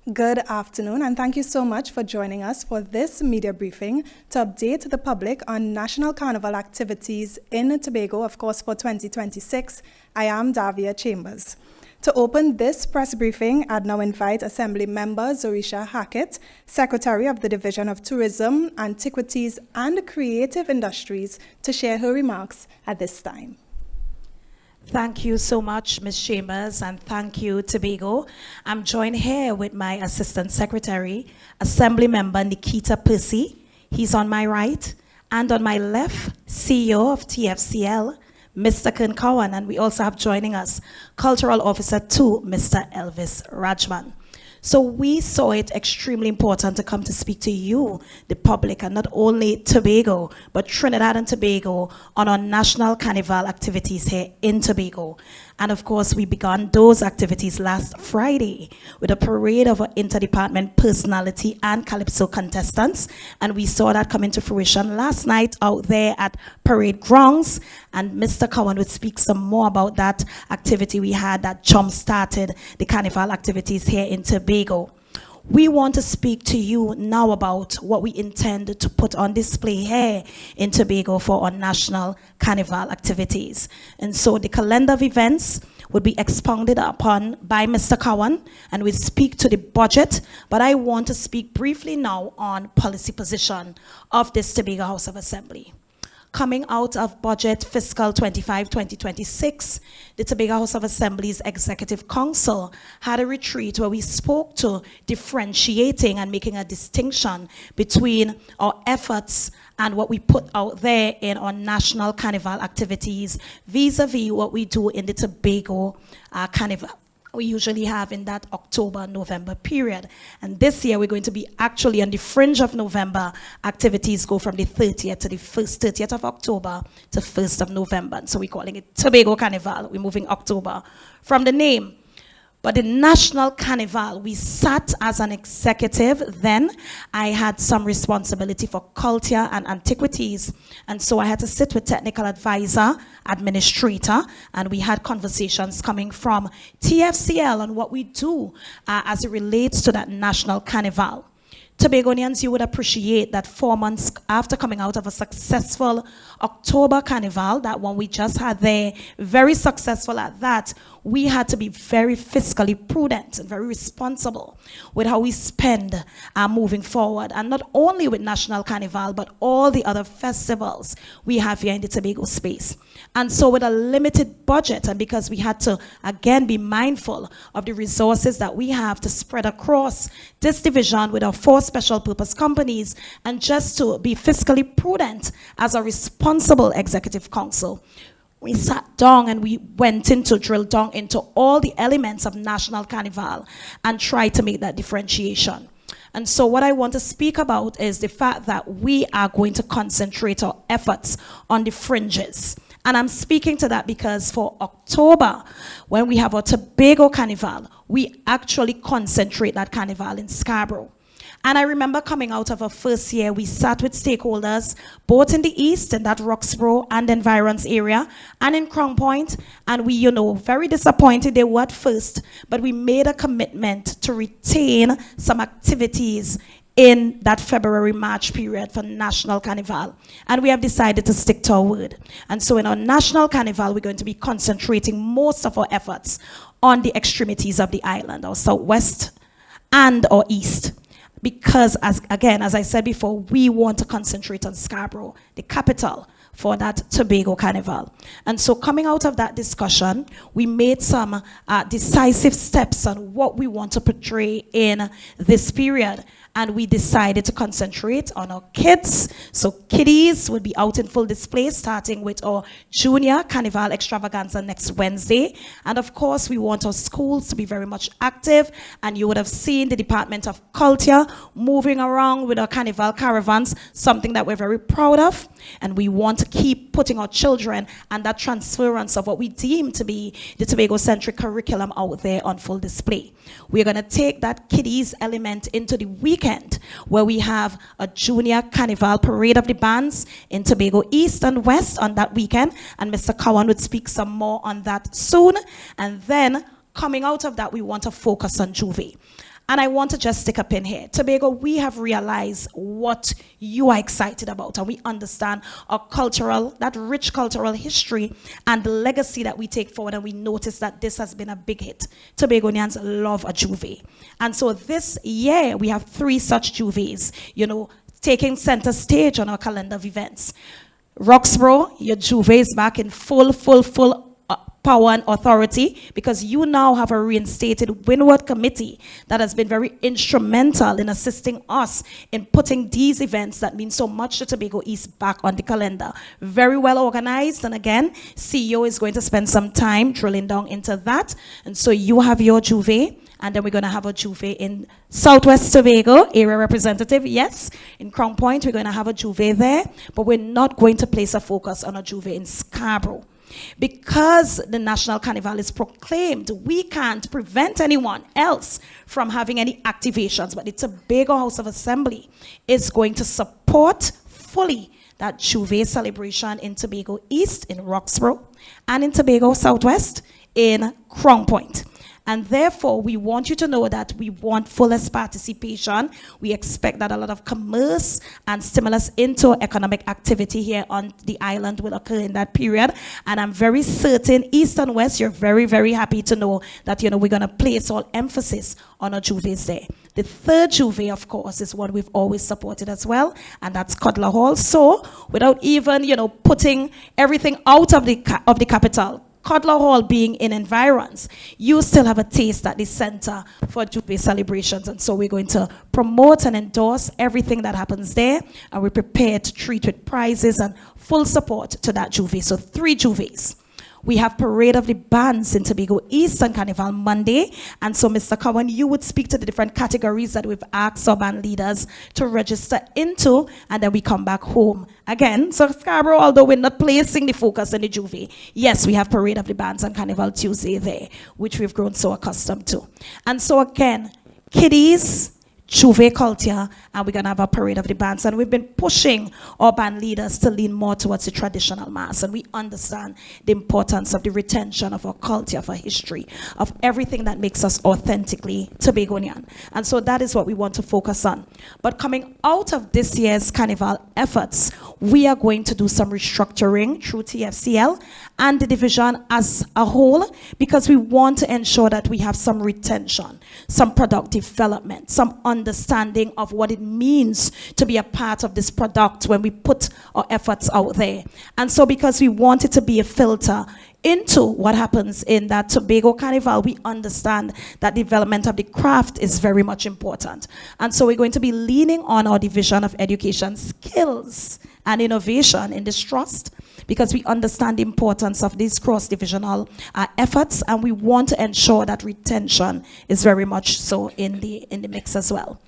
Good afternoon, and thank you so much for joining us for this media briefing to update the public on National Carnival activities in Tobago, of course, for 2026. I am Davia Chambers. To open this press briefing, I'd now invite Assembly Member Zorisha Hackett, Secretary of the Division of Tourism, Antiquities and Creative Industries, to share her remarks at this time. Thank you so much, Ms. Chambers, and thank you, Tobago. I'm joined here with my Assistant Secretary, Assembly Member Nikita Percy. He's on my right, and on my left, CEO of TFCL, Mr. Kern, and we also have joining us Cultural Officer 2, Mr. Elvis Rajman. So we saw it extremely important to come to speak to you, the public, and not only Tobago, but Trinidad and Tobago on our National Carnival activities here in Tobago. And of course, we began those activities last Friday with a parade of interdepartment personality and Calypso contestants. And we saw that come into fruition last night out there at parade grounds. And Mr. Cowan would speak some more about that activity we had that jump-started the carnival activities here in Tobago. We want to speak to you now about what we intend to put on display here in Tobago for our national carnival activities. And so the calendar of events would be expounded upon by Mr. Cowan, and we'll speak to the budget, but I want to speak briefly now on policy position of this Tobago House of Assembly. Coming out of budget fiscal 25-2026, the Tobago House of Assembly's Executive Council had a retreat where we spoke to differentiating and making a distinction between our efforts and what we put out there in our national carnival activities vis-a-vis what we do in the Tobago Carnival. We usually have in that October-November period. And this year, we're going to be actually on the fringe of November. Activities go from the 30th to the 30th of October to 1st of November. And so we're calling it Tobago Carnival. We're moving October from the name. But the National Carnival, we sat as an executive then. I had some responsibility for culture and antiquities. And so I had to sit with technical advisor, administrator, and we had conversations coming from TFCL on what we do as it relates to that National Carnival. Tobagonians, you would appreciate that 4 months after coming out of a successful October Carnival, that one we just had there, very successful at that, we had to be very fiscally prudent and very responsible with how we spend moving forward. And not only with National Carnival, but all the other festivals we have here in the Tobago space. And so with a limited budget, and because we had to, again, be mindful of the resources that we have to spread across this division with our 4 special purpose companies, and just to be fiscally prudent as a responsible executive council, we sat down and we went into drill down into all the elements of National Carnival and tried to make that differentiation. And so what I want to speak about is the fact that we are going to concentrate our efforts on the fringes. And I'm speaking to that because for October, when we have our Tobago Carnival, we actually concentrate that carnival in Scarborough. And I remember coming out of our first year, we sat with stakeholders, both in the east, in that Roxborough and environs area, and in Crown Point, and we, very disappointed they were at first, but we made a commitment to retain some activities in that February-March period for National Carnival. And we have decided to stick to our word. And so in our National Carnival, we're going to be concentrating most of our efforts on the extremities of the island, our southwest and our east. Because, as I said before, we want to concentrate on Scarborough, the capital for that Tobago Carnival. And so coming out of that discussion, we made some decisive steps on what we want to portray in this period. And we decided to concentrate on our kids. So kiddies will be out in full display, starting with our Junior Carnival Extravaganza next Wednesday. And of course, we want our schools to be very much active. And you would have seen the Department of Culture moving around with our Carnival caravans, something that we're very proud of. And we want to keep putting our children and that transference of what we deem to be the Tobago-centric curriculum out there on full display. We're going to take that kiddies element into the weekend, where we have a Junior Carnival Parade of the Bands in Tobago East and West on that weekend, and Mr. Cowan would speak some more on that soon. And then coming out of that, we want to focus on Juve. And I want to just stick a pin here. Tobago, we have realized what you are excited about, and we understand our cultural, that rich cultural history and the legacy that we take forward, and we notice that this has been a big hit. Tobagonians love a juve. And so this year, we have 3 such juves, taking center stage on our calendar of events. Roxborough, your juve is back in full power and authority, because you now have a reinstated Windward Committee that has been very instrumental in assisting us in putting these events that mean so much to Tobago East back on the calendar. Very well organized, and again, CEO is going to spend some time drilling down into that. And so you have your juve, and then we're going to have a juve in Southwest Tobago, area representative, yes. In Crown Point, we're going to have a juve there, but we're not going to place a focus on a juve in Scarborough. Because the National Carnival is proclaimed, we can't prevent anyone else from having any activations, but the Tobago House of Assembly is going to support fully that Juve celebration in Tobago East, in Roxborough, and in Tobago Southwest, in Crown Point. And therefore, we want you to know that we want fullest participation. We expect that a lot of commerce and stimulus into economic activity here on the island will occur in that period. And I'm very certain, East and West, you're very, very happy to know that, we're going to place all emphasis on our juves there. The third juve, of course, is what we've always supported as well, and that's Cutler Hall. So, without even, putting everything out of the capital, Cutler Hall being in environs, you still have a taste at the center for Juve celebrations. And so we're going to promote and endorse everything that happens there, and we're prepared to treat with prizes and full support to that Juve. So 3 Juves. We have Parade of the Bands in Tobago East and Carnival Monday. And so, Mr. Cowan, you would speak to the different categories that we've asked our band leaders to register into, and then we come back home again. So, Scarborough, although we're not placing the focus on the Juve, yes, we have Parade of the Bands and Carnival Tuesday there, which we've grown so accustomed to. And so, again, kiddies, Juve culture, and we're going to have a Parade of the Bands. And we've been pushing our band leaders to lean more towards the traditional mass. And we understand the importance of the retention of our culture, of our history, of everything that makes us authentically Tobagonian. And so that is what we want to focus on. But coming out of this year's Carnival efforts, we are going to do some restructuring through TFCL and the division as a whole, because we want to ensure that we have some retention, some product development, some understanding of what it means to be a part of this product when we put our efforts out there. And so because we want it to be a filter into what happens in that Tobago Carnival, we understand that development of the craft is very much important. And so we're going to be leaning on our Division of Education Skills and Innovation in this trust, because we understand the importance of these cross-divisional efforts, and we want to ensure that retention is very much so in the mix as well.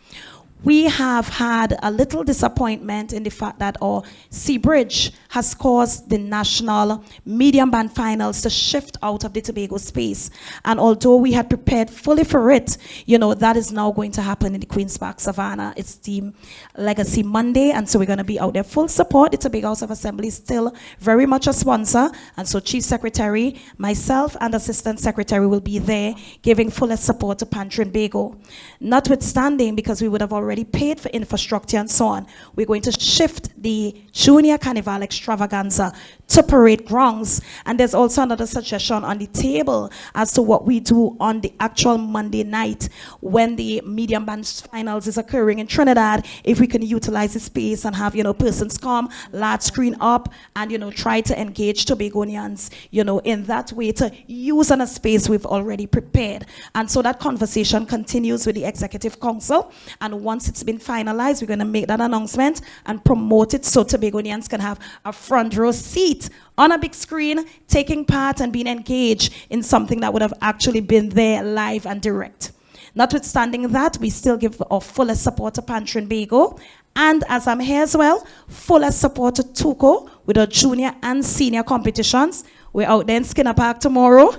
We have had a little disappointment in the fact that our Sea Bridge has caused the national medium band finals to shift out of the Tobago space. And although we had prepared fully for it, that is now going to happen in the Queen's Park Savannah. It's Team Legacy Monday, and so we're going to be out there full support. The Tobago House of Assembly is still very much a sponsor, and so Chief Secretary, myself, and Assistant Secretary will be there giving fullest support to Pantry and Bago. Notwithstanding, because we would have already paid for infrastructure and so on, we're going to shift the Junior Carnival Extravaganza to parade grounds. And there's also another suggestion on the table as to what we do on the actual Monday night when the medium band finals is occurring in Trinidad, if we can utilize the space and have, persons come, large screen up, and, try to engage Tobagonians, in that way, to use on a space we've already prepared. And so that conversation continues with the Executive Council, and once it's been finalized, we're going to make that announcement and promote it so Tobagonians can have a front row seat on a big screen, taking part and being engaged in something that would have actually been there live and direct. Notwithstanding that, we still give our fullest support to Pantry and Bago, and as I'm here as well, fullest support to Tuco with our junior and senior competitions. We're out there in Skinner Park tomorrow.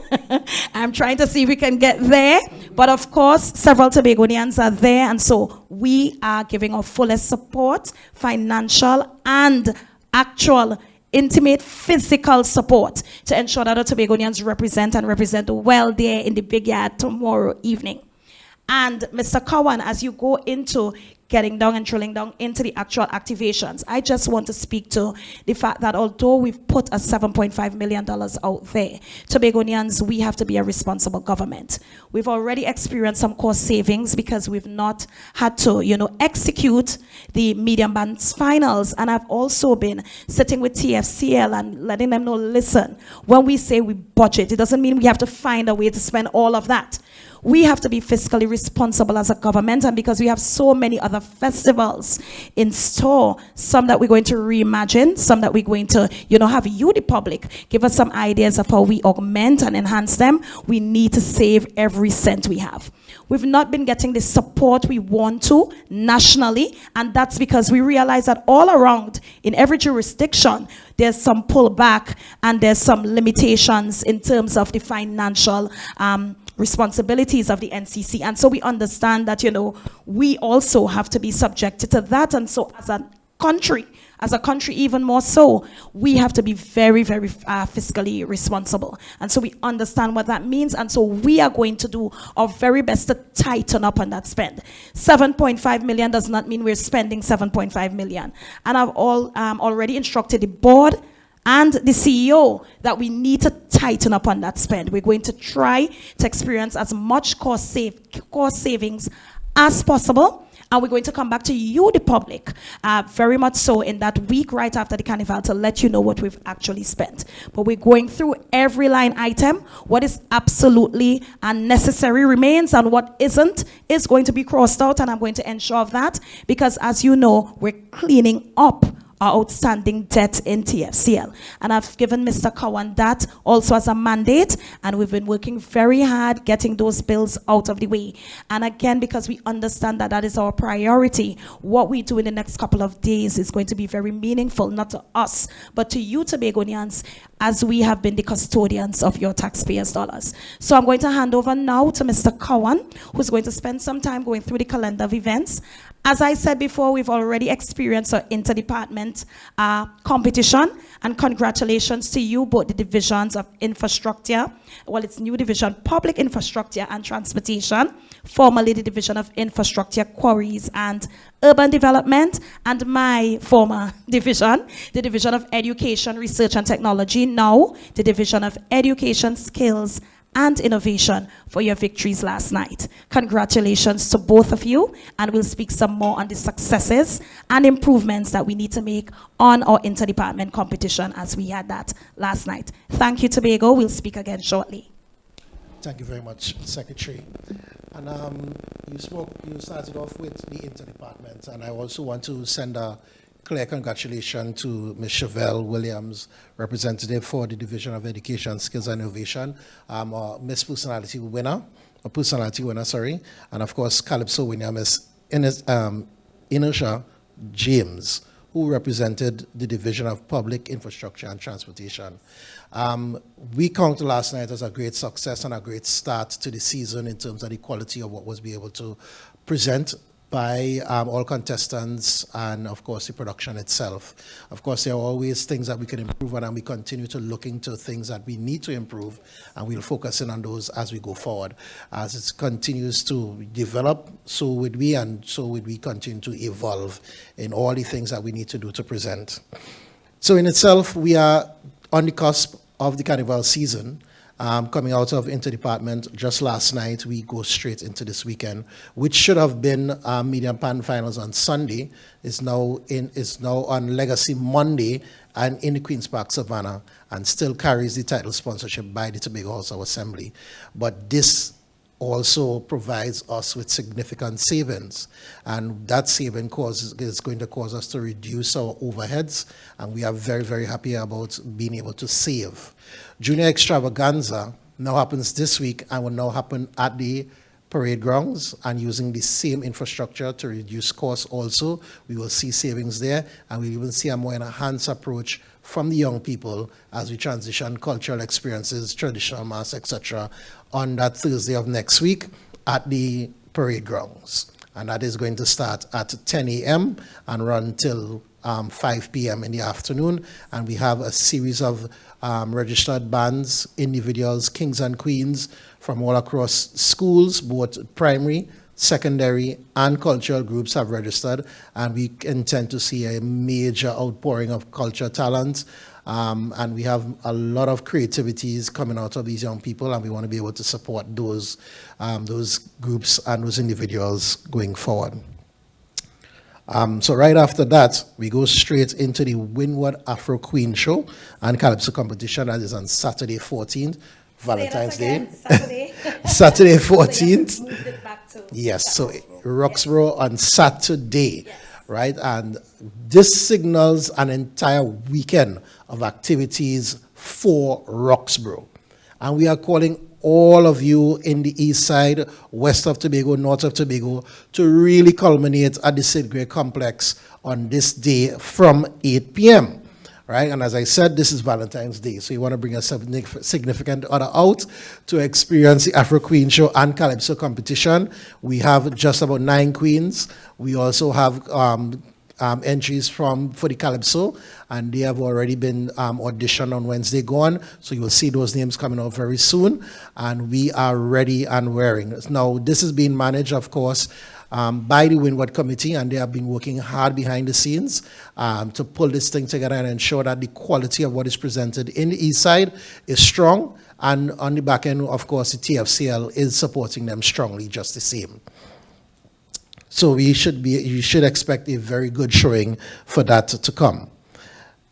I'm trying to see if we can get there. But of course, several Tobagonians are there, and so we are giving our fullest support, financial and actual intimate physical support to ensure that our Tobagonians represent well there in the big yard tomorrow evening. And Mr. Cowan, as you go into getting down and drilling down into the actual activations, I just want to speak to the fact that although we've put a $7.5 million out there, Tobagonians, we have to be a responsible government. We've already experienced some cost savings because we've not had to, execute the medium bands finals. And I've also been sitting with TFCL and letting them know, listen, when we say we budget, it doesn't mean we have to find a way to spend all of that. We have to be fiscally responsible as a government, and because we have so many other festivals in store, some that we're going to reimagine, some that we're going to, have you, the public, give us some ideas of how we augment and enhance them. We need to save every cent we have. We've not been getting the support we want to nationally, and that's because we realize that all around, in every jurisdiction, there's some pullback and there's some limitations in terms of the financial responsibilities of the NCC. And so we understand that, we also have to be subjected to that. And so as a country even more so, we have to be very, very fiscally responsible. And so we understand what that means. And so we are going to do our very best to tighten up on that spend. 7.5 million does not mean we're spending 7.5 million. And I've already instructed the board and the CEO that we need to tighten up on that spend. We're going to try to experience as much cost savings as possible. And we're going to come back to you, the public, very much so in that week right after the Carnival to let you know what we've actually spent. But we're going through every line item. What is absolutely unnecessary remains, and what isn't is going to be crossed out, and I'm going to ensure of that because, as you know, we're cleaning up our outstanding debt in TFCL. And I've given Mr. Cowan that also as a mandate, and we've been working very hard getting those bills out of the way. And again, because we understand that that is our priority, what we do in the next couple of days is going to be very meaningful, not to us, but to you, Tobagonians, as we have been the custodians of your taxpayers' dollars. So I'm going to hand over now to Mr. Cowan, who's going to spend some time going through the calendar of events. As I said before, we've already experienced an interdepartment competition, and congratulations to you, both the divisions of infrastructure, it's new division, public infrastructure and transportation, formerly the division of infrastructure, quarries and urban development, and my former division, the division of education, research and technology, now the division of education, skills and innovation, for your victories last night. Congratulations to both of you, and we'll speak some more on the successes and improvements that we need to make on our interdepartment competition as we had that last night. Thank you, Tobago. We'll speak again shortly. Thank you very much, Secretary. And you started off with the interdepartment, and I also want to send a clear congratulations to Ms. Chevelle Williams, representative for the Division of Education, Skills and Innovation, Miss Personality winner, and of course Calypso winner, Miss Inertia James, who represented the Division of Public Infrastructure and Transportation. We counted last night as a great success and a great start to the season in terms of the quality of what was be able to present by all contestants and, of course, the production itself. Of course, there are always things that we can improve on, and we continue to look into things that we need to improve, and we'll focus in on those as we go forward. As it continues to develop, so would we, and so would we continue to evolve in all the things that we need to do to present. So in itself, we are on the cusp of the Carnival season. Coming out of interdepartment just last night, we go straight into this weekend, which should have been medium pan finals on Sunday, is now on Legacy Monday and in the Queen's Park Savannah, and still carries the title sponsorship by the Tobago House of Assembly. But this also provides us with significant savings, and that saving is going to cause us to reduce our overheads, and we are very, very happy about being able to save. Junior Extravaganza now happens this week and will now happen at the parade grounds, and using the same infrastructure to reduce costs also. We will see savings there, and we will see a more enhanced approach from the young people as we transition cultural experiences, traditional mass, etc., on that Thursday of next week at the parade grounds. And that is going to start at 10 a.m. and run till 5 p.m. in the afternoon. And we have a series of registered bands, individuals, kings and queens from all across schools, both primary, secondary, and cultural groups have registered, and we intend to see a major outpouring of culture talent. And we have a lot of creativities coming out of these young people, and we want to be able to support those groups and those individuals going forward. So right after that, we go straight into the Windward Afro Queen Show and Calypso competition. That is on Saturday 14th, Valentine's Day. Saturday 14th. Moved it back to Yes, so Roxborough on Saturday, right? And this signals an entire weekend of activities for Roxborough. And we are calling all of you in the east side, west of Tobago, north of Tobago, to really culminate at the Sid Gray Complex on this day from 8 p.m. Right? And as I said, this is Valentine's Day, so you want to bring a significant other out to experience the Afro Queen Show and Calypso competition. We have just about 9 queens. We also have entries for the Calypso, and they have already been auditioned on Wednesday gone, so you will see those names coming out very soon, and we are ready and wearing. Now, this is being managed, of course, by the Windward Committee, and they have been working hard behind the scenes to pull this thing together and ensure that the quality of what is presented in the east side is strong, and on the back end, of course, the TFCL is supporting them strongly just the same. So you should expect a very good showing for that to come.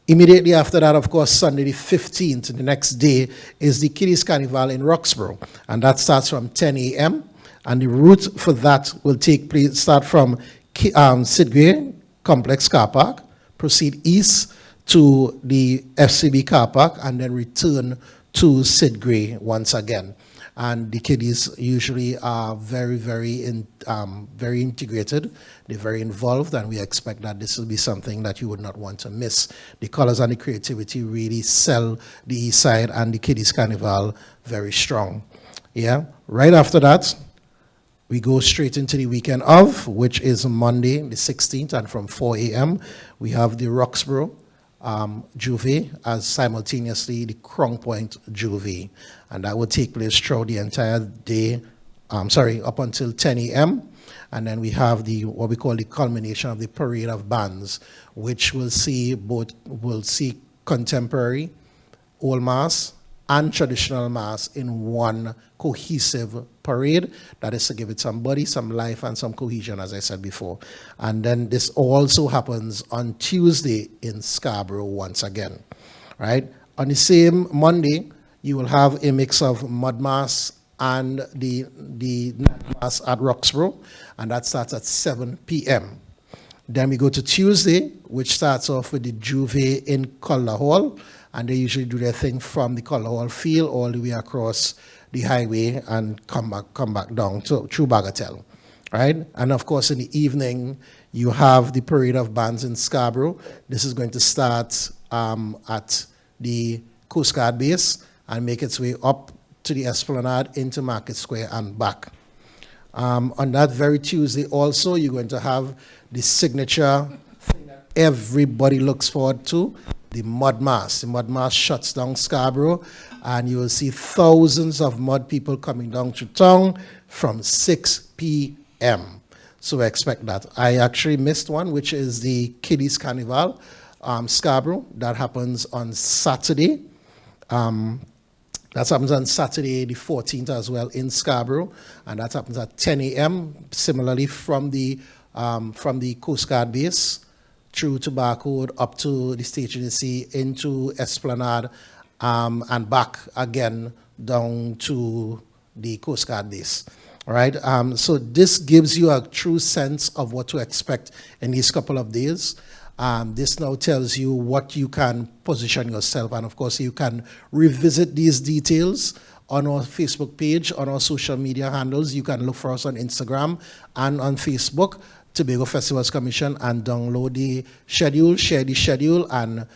Immediately after that, of course, Sunday the 15th, the next day, is the Kiddies Carnival in Roxborough, and that starts from 10 a.m., and the route for that will start from Sid Gray Complex Car Park, proceed east to the FCB Car Park, and then return to Sid Gray once again. And the kiddies usually are very, very integrated. They're very involved, and we expect that this will be something that you would not want to miss. The colors and the creativity really sell the East Side and the Kiddies Carnival very strong. Yeah. Right after that, we go straight into the weekend of, which is Monday, the 16th, and from 4 a.m., we have the Roxborough Juve as simultaneously the Crown Point Juve. And that will take place throughout the entire day, up until 10 a.m. And then we have what we call the culmination of the Parade of Bands, which will see contemporary, old mass, and traditional mass in one cohesive parade. That is to give it some body, some life, and some cohesion, as I said before. And then this also happens on Tuesday in Scarborough once again, right? On the same Monday, you will have a mix of mud mass and the night mass at Roxborough, and that starts at 7 p.m. Then we go to Tuesday, which starts off with the Juve in Calder Hall, and they usually do their thing from the Calder Hall field all the way across the highway and come back down through Bagatelle, right? And of course, in the evening, you have the Parade of Bands in Scarborough. This is going to start at the Coast Guard base and make its way up to the Esplanade into Market Square and back. On that very Tuesday also, you're going to have the signature thing that everybody looks forward to, the Mud Mass. The Mud Mass shuts down Scarborough, and you will see thousands of mud people coming down to town from 6 p.m. So I expect that. I actually missed one, which is the Kiddies Carnival, Scarborough. That happens on Saturday. That happens on Saturday the 14th as well in Scarborough, and that happens at 10 a.m. Similarly from the Coast Guard base through to Barcode up to the State Agency into Esplanade and back again down to the Coast Guard base. All right. So this gives you a true sense of what to expect in these couple of days. This now tells you what you can position yourself, and of course you can revisit these details on our Facebook page, on our social media handles. You can look for us on Instagram and on Facebook, Tobago Festivals Commission, and download the schedule, share the schedule, and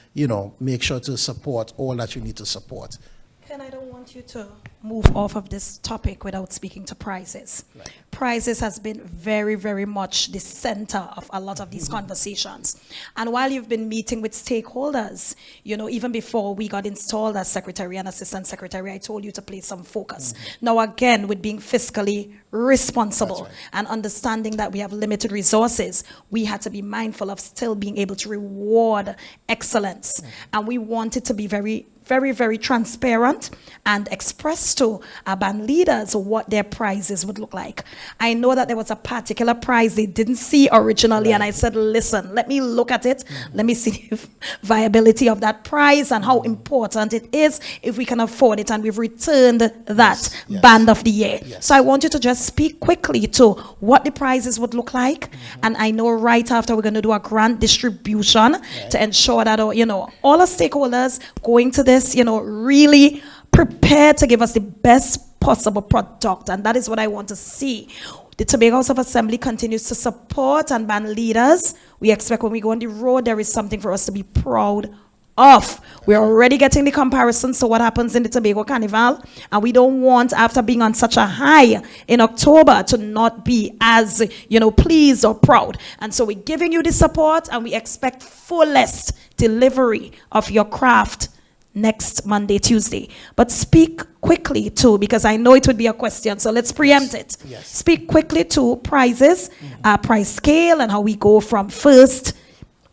make sure to support all that you need to support. Ken, I don't want you to move off of this topic without speaking to prizes. Right. prizes has been very, very much the center of a lot of these conversations. And while you've been meeting with stakeholders, even before we got installed as secretary and assistant secretary, I told you to place some focus. Now, again, with being fiscally responsible and understanding that we have limited resources, we had to be mindful of still being able to reward excellence. And we wanted to be very, very, very transparent and express to our band leaders what their prizes would look like. I know that there was a particular prize they didn't see originally, and I said, listen, let me look at it. Let me see the viability of that prize and how important it is if we can afford it, and we've returned that band of the year. So I want you to just speak quickly to what the prizes would look like, and I know right after we're going to do a grant distribution to ensure that all our stakeholders going to this, really prepared to give us the best possible product. And that is what I want to see. The Tobago House of Assembly continues to support and band leaders. We expect when we go on the road, there is something for us to be proud of. We're already getting the comparisons to what happens in the Tobago Carnival, and we don't want, after being on such a high in October, to not be as, pleased or proud. And so we're giving you the support, and we expect fullest delivery of your craft next Monday, Tuesday. But speak quickly too, because I know it would be a question, so let's preempt it. Speak quickly to prizes, prize scale, and how we go from first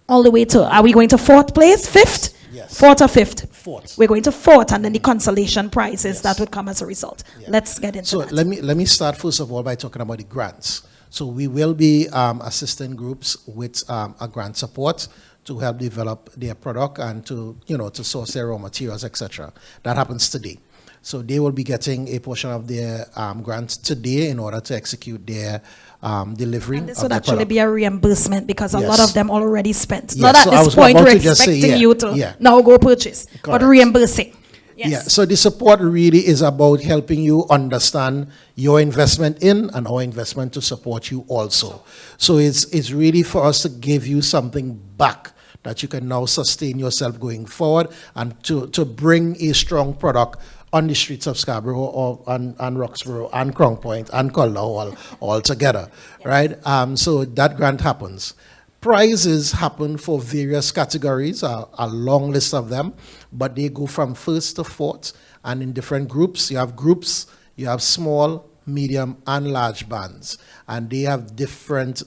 all the way to, are we going to fourth place, fifth? Fourth or fifth? Fourth. We're going to fourth, and then the consolation prizes that would come as a result. Let's get into that. So let me start first of all by talking about the grants. So we will be assisting groups with a grant support to help develop their product and to source their raw materials, etc. That happens today. So they will be getting a portion of their grants today in order to execute their delivery. And this of would their actually product. be a reimbursement because a lot of them already spent. Yes, Not at so I this was point about we're to just say, expecting you to now go purchase, but Correct. reimbursing. Yes. Yeah, so the support really is about helping you understand your investment in and our investment to support you also. So it's really for us to give you something back that you can now sustain yourself going forward and to bring a strong product on the streets of Scarborough and Roxborough and Crown Point and Culver all together, right? So that grant happens. Prizes happen for various categories, a long list of them, but they go from first to fourth, and in different groups. You have small, medium, and large bands, and they have different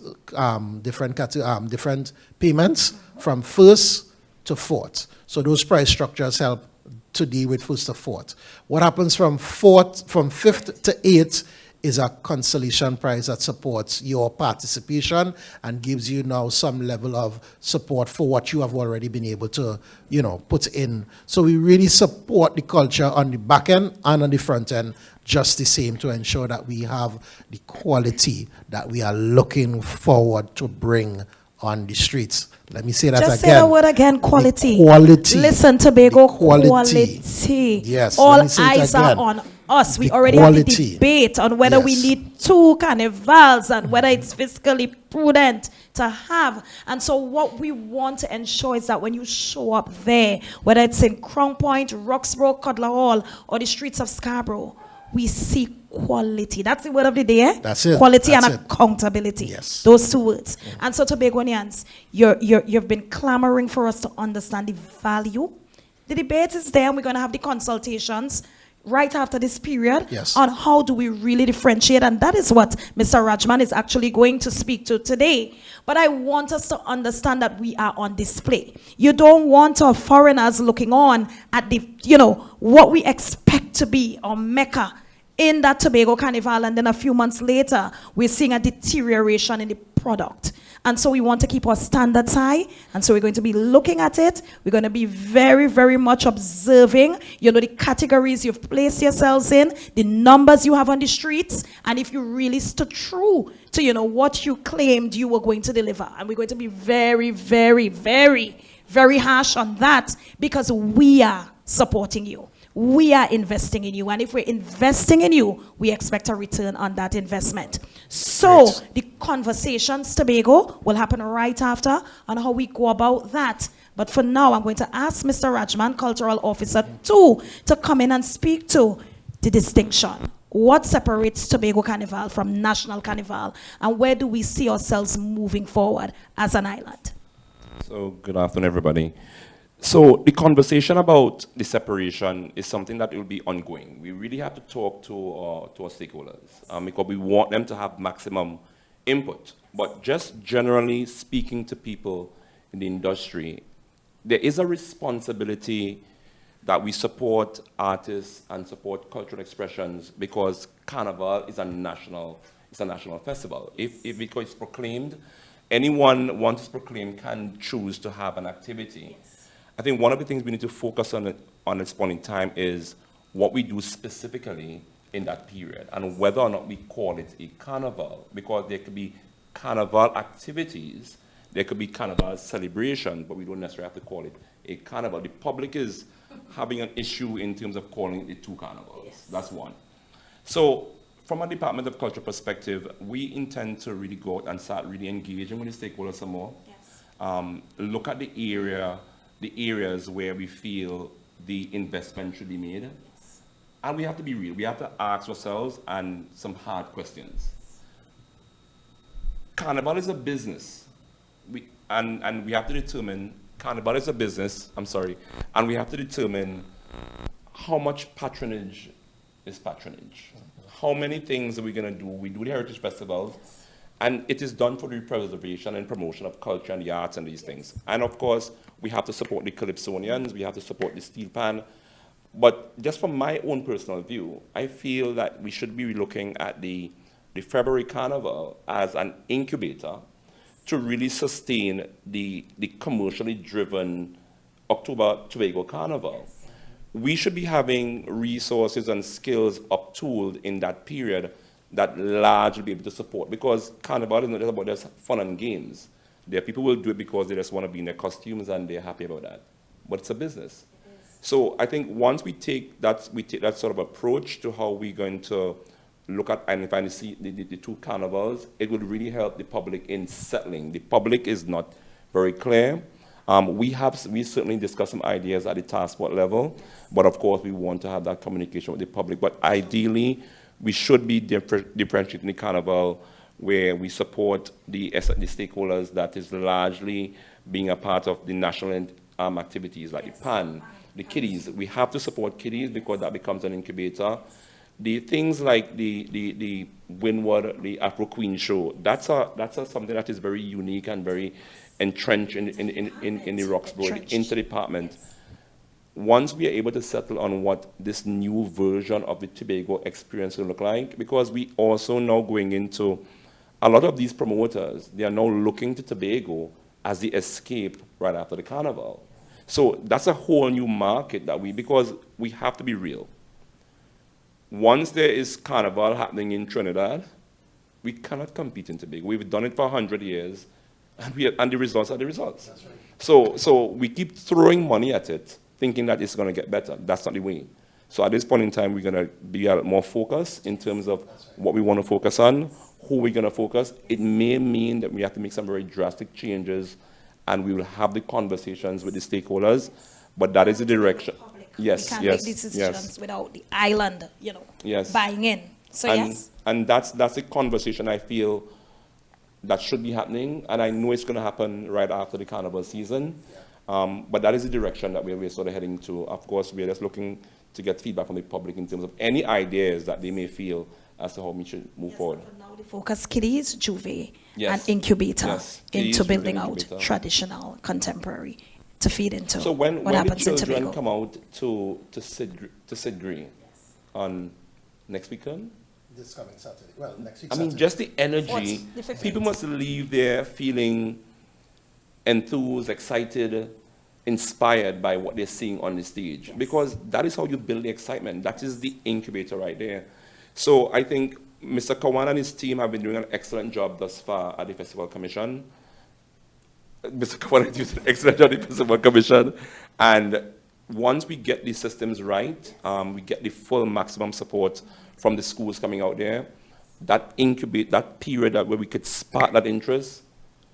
payments from first to fourth. So those price structures help to deal with first to fourth. What happens from fifth to eighth is a consolation prize that supports your participation and gives you now some level of support for what you have already been able to, put in. So we really support the culture on the back end and on the front end just the same to ensure that we have the quality that we are looking forward to bring on the streets. Let me say that Just again. say the word again, quality. The quality. Listen, Tobago, The quality. quality. Yes, All let me say it eyes are again. on us. We The already have quality. the debate on whether we Yes. need 2 carnivals and whether it's fiscally prudent to have. And so what we want to ensure is that when you show up there, whether it's in Crown Point, Roxborough, Cutler Hall, or the streets of Scarborough, we see quality. That's the word of the day, eh? That's it. Quality That's and it. accountability. Yes. Those 2 words. And so Tobagonians, you've been clamoring for us to understand the value. The debate is there, and we're going to have the consultations right after this period on how do we really differentiate, and that is what Mr. Rajman is actually going to speak to today. But I want us to understand that we are on display. You don't want our foreigners looking on at the, what we expect to be our Mecca in that Tobago Carnival, and then a few months later, we're seeing a deterioration in the product. And so we want to keep our standards high, and so we're going to be looking at it. We're going to be very, very much observing, the categories you've placed yourselves in, the numbers you have on the streets, and if you really stood true to, what you claimed you were going to deliver. And we're going to be very, very, very, very harsh on that because we are supporting you. We are investing in you, and if we're investing in you, we expect a return on that investment. So the conversations, Tobago, will happen right after on how we go about that. But for now, I'm going to ask Mr. Rajman, Cultural Officer 2, to come in and speak to the distinction What separates Tobago Carnival from National Carnival, and where do we see ourselves moving forward as an island? So good afternoon, everybody. So the conversation about the separation is something that will be ongoing. We really have to talk to our stakeholders because we want them to have maximum input. But just generally speaking to people in the industry, there is a responsibility that we support artists and support cultural expressions because Carnival is a national festival. If because it's proclaimed, anyone once it's proclaimed can choose to have an activity. Yes. I think one of the things we need to focus on at this point in time is what we do specifically in that period and whether or not we call it a carnival, because there could be carnival activities, there could be carnival celebration, but we don't necessarily have to call it a carnival. The public is having an issue in terms of calling it the two carnivals. Yes. That's one. So from a Department of Culture perspective, we intend to really go out and start really engaging with the stakeholders some more. Yes. Look at the areas where we feel the investment should be made. Yes. And we have to be real. We have to ask ourselves and some hard questions. Carnival is a business. And we have to determine, Carnival is a business, and we have to determine how much patronage is patronage. How many things are we going to do? We do the Heritage Festivals, and it is done for the preservation and promotion of culture and the arts and these things. And of course, we have to support the Calypsonians, we have to support the Steel Pan. But just from my own personal view, I feel that we should be looking at the February Carnival as an incubator to really sustain the commercially driven October Tobago Carnival. We should be having resources and skills up-tooled in that period that large will be able to support, because Carnival is not just about just fun and games. There are people who will do it because they just want to be in their costumes and they're happy about that. But it's a business. So I think once we take that sort of approach to how we're going to look at identifying the two carnivals, it would really help the public in settling. The public is not very clear. We certainly discussed some ideas at the task force level, but of course we want to have that communication with the public. But ideally, we should be differentiating the carnival where we support the stakeholders that is largely being a part of the national activities like the PAN, the kiddies. We have to support kiddies because that becomes an incubator. The things like the Windward, the Afro Queen show, that's something that is very unique and very entrenched in the Roxborough, the inter-department. Once we are able to settle on what this new version of the Tobago experience will look like, because we also now going into a lot of these promoters, they are now looking to Tobago as the escape right after the carnival. So that's a whole new market because we have to be real. Once there is carnival happening in Trinidad, we cannot compete in Tobago. We've done it for 100 years, and the results are the results. That's right. So we keep throwing money at it, thinking that it's going to get better. That's not the way. So at this point in time, we're going to be a lot more focused in terms of what we want to focus on, who we're going to focus. It may mean that we have to make some very drastic changes, and we will have the conversations with the stakeholders, but that is the direction. Yes, we can't yes, make these decisions without the island, yes, buying in. So and that's a conversation I feel that should be happening, and I know it's going to happen right after the carnival season. But that is the direction that we're sort of heading to. Of course, we're just looking to get feedback from the public in terms of any ideas that they may feel as to how we should move forward. For now, the focus kiddies, Juve, yes, and incubator kiddies, into building Juve, out incubator. Traditional, contemporary to feed into. So when happens the in children Tobago. come out to Sidgree on next weekend? This coming Saturday. Well, next week. I mean, Saturday. just the energy. The 15th. People must leave there feeling enthused, excited, inspired by what they're seeing on the stage. Yes. Because that is how you build the excitement. That is the incubator right there. So I think Mr. Kawan and his team have been doing an excellent job thus far at the Festival Commission. Mr. Kawan is doing an excellent job at the Festival Commission. And once we get these systems right, we get the full maximum support from the schools coming out there, that period where we could spark that interest,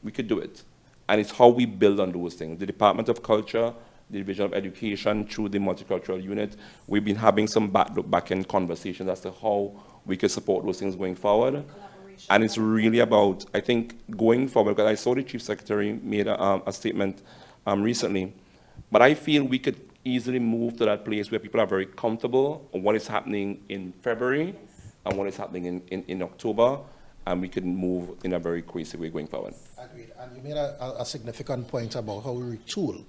we could do it. And it's how we build on those things. The Department of Culture, the Division of Education through the multicultural unit. We've been having some back-end conversations as to how we could support those things going forward. And it's really about, I think, going forward, because I saw the Chief Secretary made a statement recently, but I feel we could easily move to that place where people are very comfortable on what is happening in February and what is happening in October, and we can move in a very cohesive way going forward. Agreed. And you made a significant point about how we retool.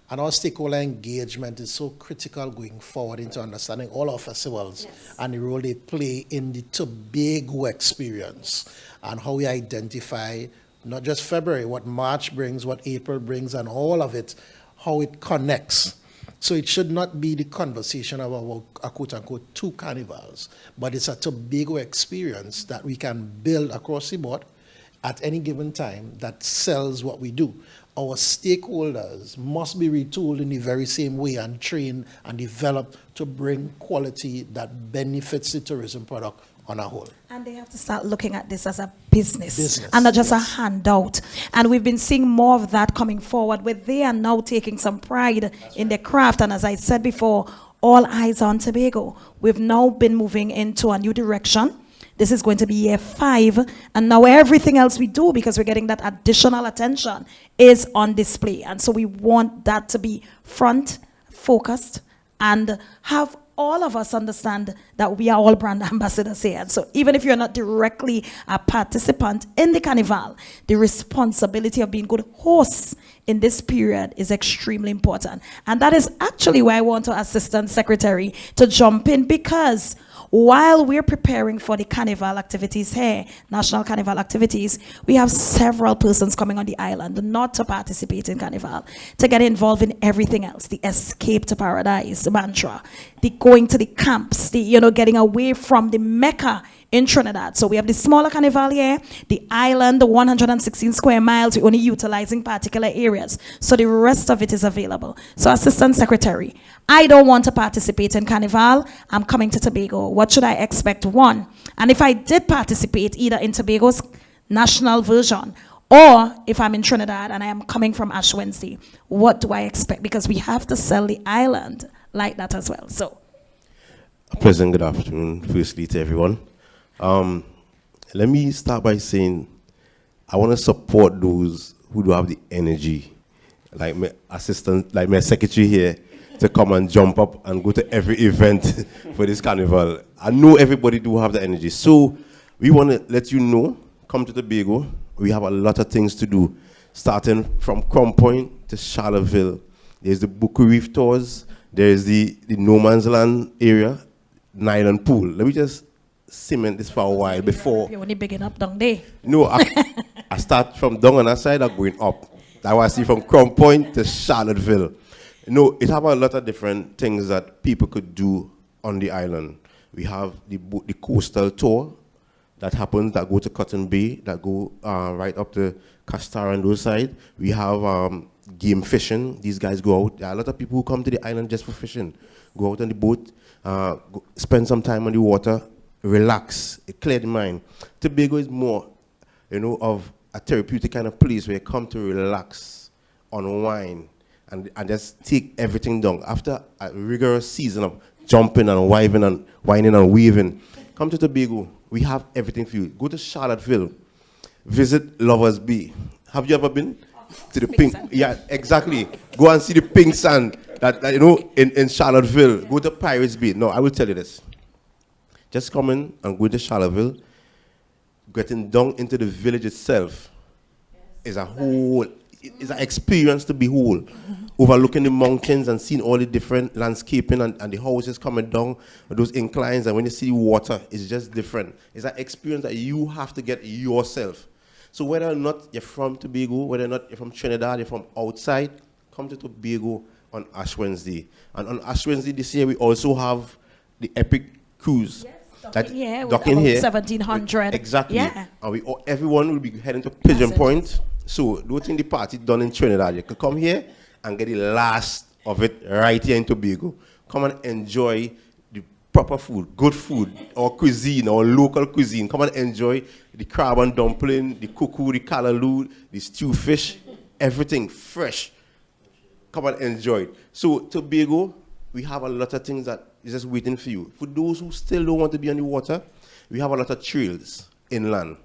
And our stakeholder engagement is so critical going forward into understanding all our festivals and the role they play in the Tobago experience, and how we identify not just February, what March brings, what April brings, and all of it, how it connects. So it should not be the conversation about a quote-unquote 2 carnivals, but it's a Tobago experience that we can build across the board at any given time that sells what we do. Our stakeholders must be retooled in the very same way and trained and developed to bring quality that benefits the tourism product on a whole. And they have to start looking at this as a business and not just a handout. And we've been seeing more of that coming forward, where they are now taking some pride in their craft. And as I said before, all eyes on Tobago. We've now been moving into a new direction. This is going to be year 5, and now everything else we do, because we're getting that additional attention, is on display. And so we want that to be front focused and have all of us understand that we are all brand ambassadors here. And so even if you're not directly a participant in the Carnival, the responsibility of being good hosts in this period is extremely important. And that is actually why I want our Assistant Secretary to jump in, because while we're preparing for the Carnival activities here, National Carnival activities, we have several persons coming on the island not to participate in Carnival, to get involved in everything else, the escape to paradise mantra, the going to the camps, the, getting away from the Mecca in Trinidad. So we have the smaller Carnival here, the island, the 116 square miles, we're only utilizing particular areas. So the rest of it is available. So Assistant Secretary, I don't want to participate in Carnival, I'm coming to Tobago. What should I expect? 1, and if I did participate either in Tobago's national version, or if I'm in Trinidad and I am coming from Ash Wednesday, what do I expect? Because we have to sell the island like that as well. So, a pleasant good afternoon, firstly, to everyone. Let me start by saying I want to support those who do have the energy, like my assistant, like my secretary here, to come and jump up and go to every event for this Carnival. I know everybody do have the energy. So we want to let you know, come to Tobago. We have a lot of things to do, starting from Crown Point to Charlottesville. There's the Buku Reef tours. There's the No Man's Land area, Nile and Pool. Let me just cement this for a while before. You're only bigging up down there. No, I start from down on that side, I'm going up. I want to see from Crown Point to Charlottesville. No, it have a lot of different things that people could do on the island. We have the coastal tour that happens, that go to Cotton Bay, that go right up to Castar and those side. We have game fishing. These guys go out. There are a lot of people who come to the island just for fishing. Go out on the boat, spend some time on the water, relax, clear the mind. Tobago is more, of a therapeutic kind of place where you come to relax, unwind, and just take everything down. After a rigorous season of jumping and wiving and whining and weaving, come to Tobago. We have everything for you. Go to Charlottesville. Visit Lovers Bay. Have you ever been to the pink? Yeah, exactly. Go and see the pink sand that in Charlottesville. Go to Pirates Bay. No, I will tell you this. Just come in and go to Charlottesville. Getting down into the village itself is a whole. It's an experience to behold. Overlooking the mountains and seeing all the different landscaping and the houses coming down, those inclines, and when you see water, it's just different. It's an experience that you have to get yourself. So whether or not you're from Tobago, whether or not you're from Trinidad, you're from outside, come to Tobago on Ash Wednesday. And on Ash Wednesday this year, we also have the Epic Cruise. Yes, docking here. 1,700. Exactly. Yeah. And everyone will be heading to Pigeon Point. So don't think the party done in Trinidad. You could come here and get the last of it right here in Tobago. Come and enjoy the proper food, good food, or cuisine, or local cuisine. Come and enjoy the crab and dumpling, the cuckoo, the callaloo, the stew fish, everything fresh. come and enjoy it. So Tobago, we have a lot of things that is just waiting for you. For those who still don't want to be on the water, we have a lot of trails inland.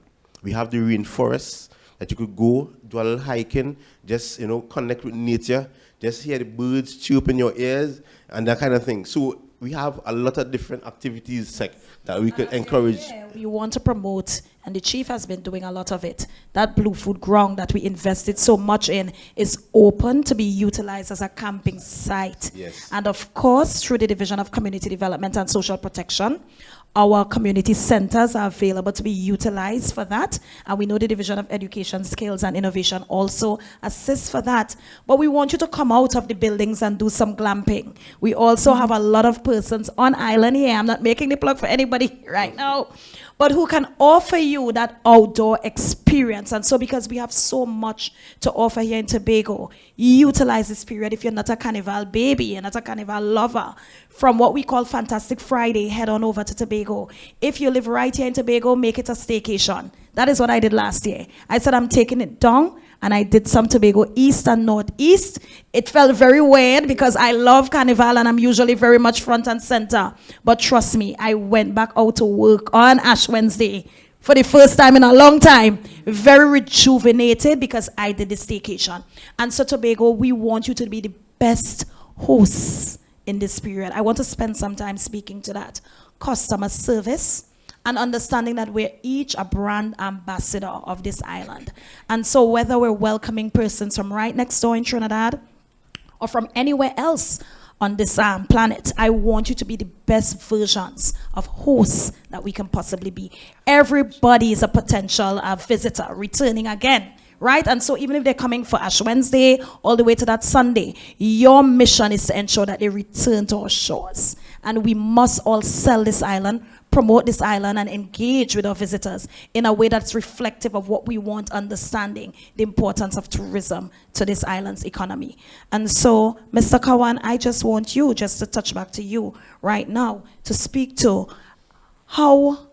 We have the rainforests that you could go, do a little hiking, just, connect with nature, just hear the birds chirp in your ears, and that kind of thing. So we have a lot of different activities that we could encourage. Yeah, we want to promote, and the chief has been doing a lot of it. That Blue Food Ground that we invested so much in is open to be utilized as a camping site. Yes. And of course, through the Division of Community Development and Social Protection, our community centers are available to be utilized for that. And we know the Division of Education, Skills and Innovation also assists for that. But we want you to come out of the buildings and do some glamping. We also have a lot of persons on island here. I'm not making the plug for anybody right now, but who can offer you that outdoor experience. And so because we have so much to offer here in Tobago, utilize this period. If you're not a Carnival baby, you're not a Carnival lover, from what we call Fantastic Friday, head on over to Tobago. If you live right here in Tobago, make it a staycation. That is what I did last year. I said I'm taking it down, and I did some Tobago East and Northeast. It felt very weird because I love Carnival and I'm usually very much front and center. But trust me, I went back out to work on Ash Wednesday for the first time in a long time. Very rejuvenated because I did the staycation. And so Tobago, we want you to be the best hosts in this period. I want to spend some time speaking to that. Customer service, and understanding that we're each a brand ambassador of this island. And so whether we're welcoming persons from right next door in Trinidad or from anywhere else on this planet, I want you to be the best versions of hosts that we can possibly be. Everybody is a potential visitor returning again. Right? And so even if they're coming for Ash Wednesday all the way to that Sunday, your mission is to ensure that they return to our shores. And we must all sell this island, promote this island, and engage with our visitors in a way that's reflective of what we want, understanding the importance of tourism to this island's economy. And so, Mr. Kawan, I just want you, just to touch back to you right now, to speak to how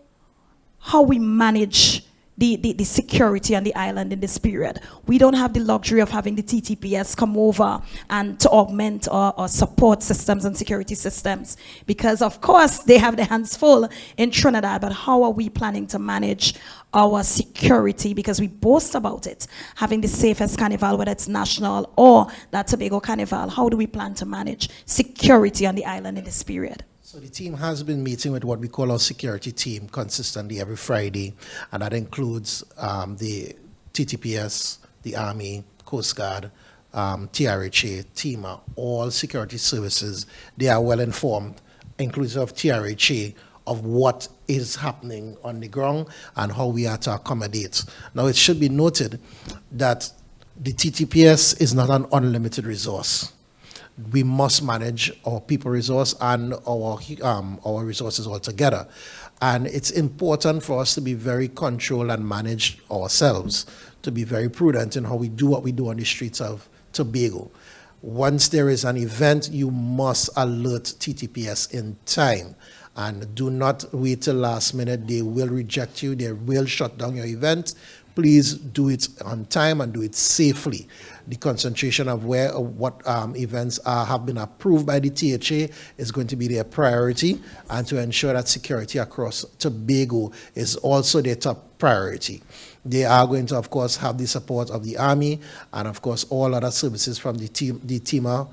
we manage the security on the island in this period. We don't have the luxury of having the TTPS come over and to augment our support systems and security systems because, of course, they have their hands full in Trinidad, but how are we planning to manage our security? Because we boast about it, having the safest carnival, whether it's national or that Tobago Carnival. How do we plan to manage security on the island in this period? So the team has been meeting with what we call our security team consistently every Friday, and that includes the TTPS, the Army, Coast Guard, TRHA, TEMA, all security services. They are well informed, inclusive of TRHA, of what is happening on the ground and how we are to accommodate. Now, it should be noted that the TTPS is not an unlimited resource. We must manage our people resource and our resources altogether. And it's important for us to be very controlled and manage ourselves, to be very prudent in how we do what we do on the streets of Tobago. Once there is an event, you must alert TTPS in time. And do not wait till last minute. They will reject you. They will shut down your event. Please do it on time and do it safely. The concentration of what events have been approved by the THA is going to be their priority, and to ensure that security across Tobago is also their top priority. They are going to, of course, have the support of the Army and, of course, all other services from the TEMA